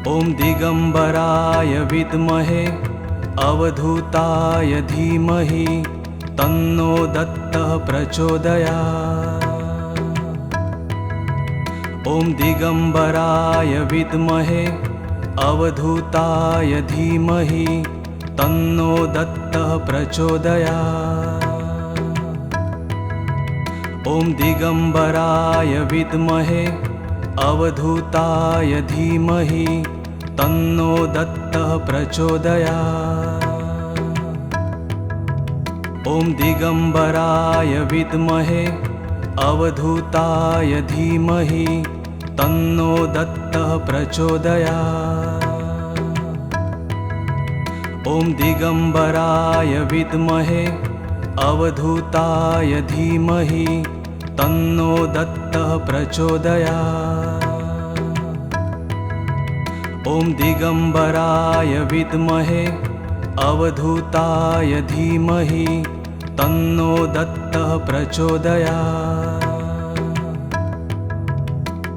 ॐ दिगम्बराय विद्महे अवधूताय धीमहि तन्नो दत्तः प्रचोदयात्। ॐ दिगम्बराय विद्महे अवधूताय धीमहि तन्नो दत्तः प्रचोदयात्। ॐ दिगम्बराय विद्महे अवधूताय धीमहि तन्नो दत्तः प्रचोदयात्। ॐ दिगम्बराय विद्महे अवधूताय धीमहि तन्नो दत्तः प्रचोदयात्। ॐ दिगम्बराय विद्महे अवधूताय धीमहि तन्नो दत्तः प्रचोदयात्। ॐ दिगम्बराय विद्महे अवधूताय धीमहि तन्नो दत्तः प्रचोदयात्।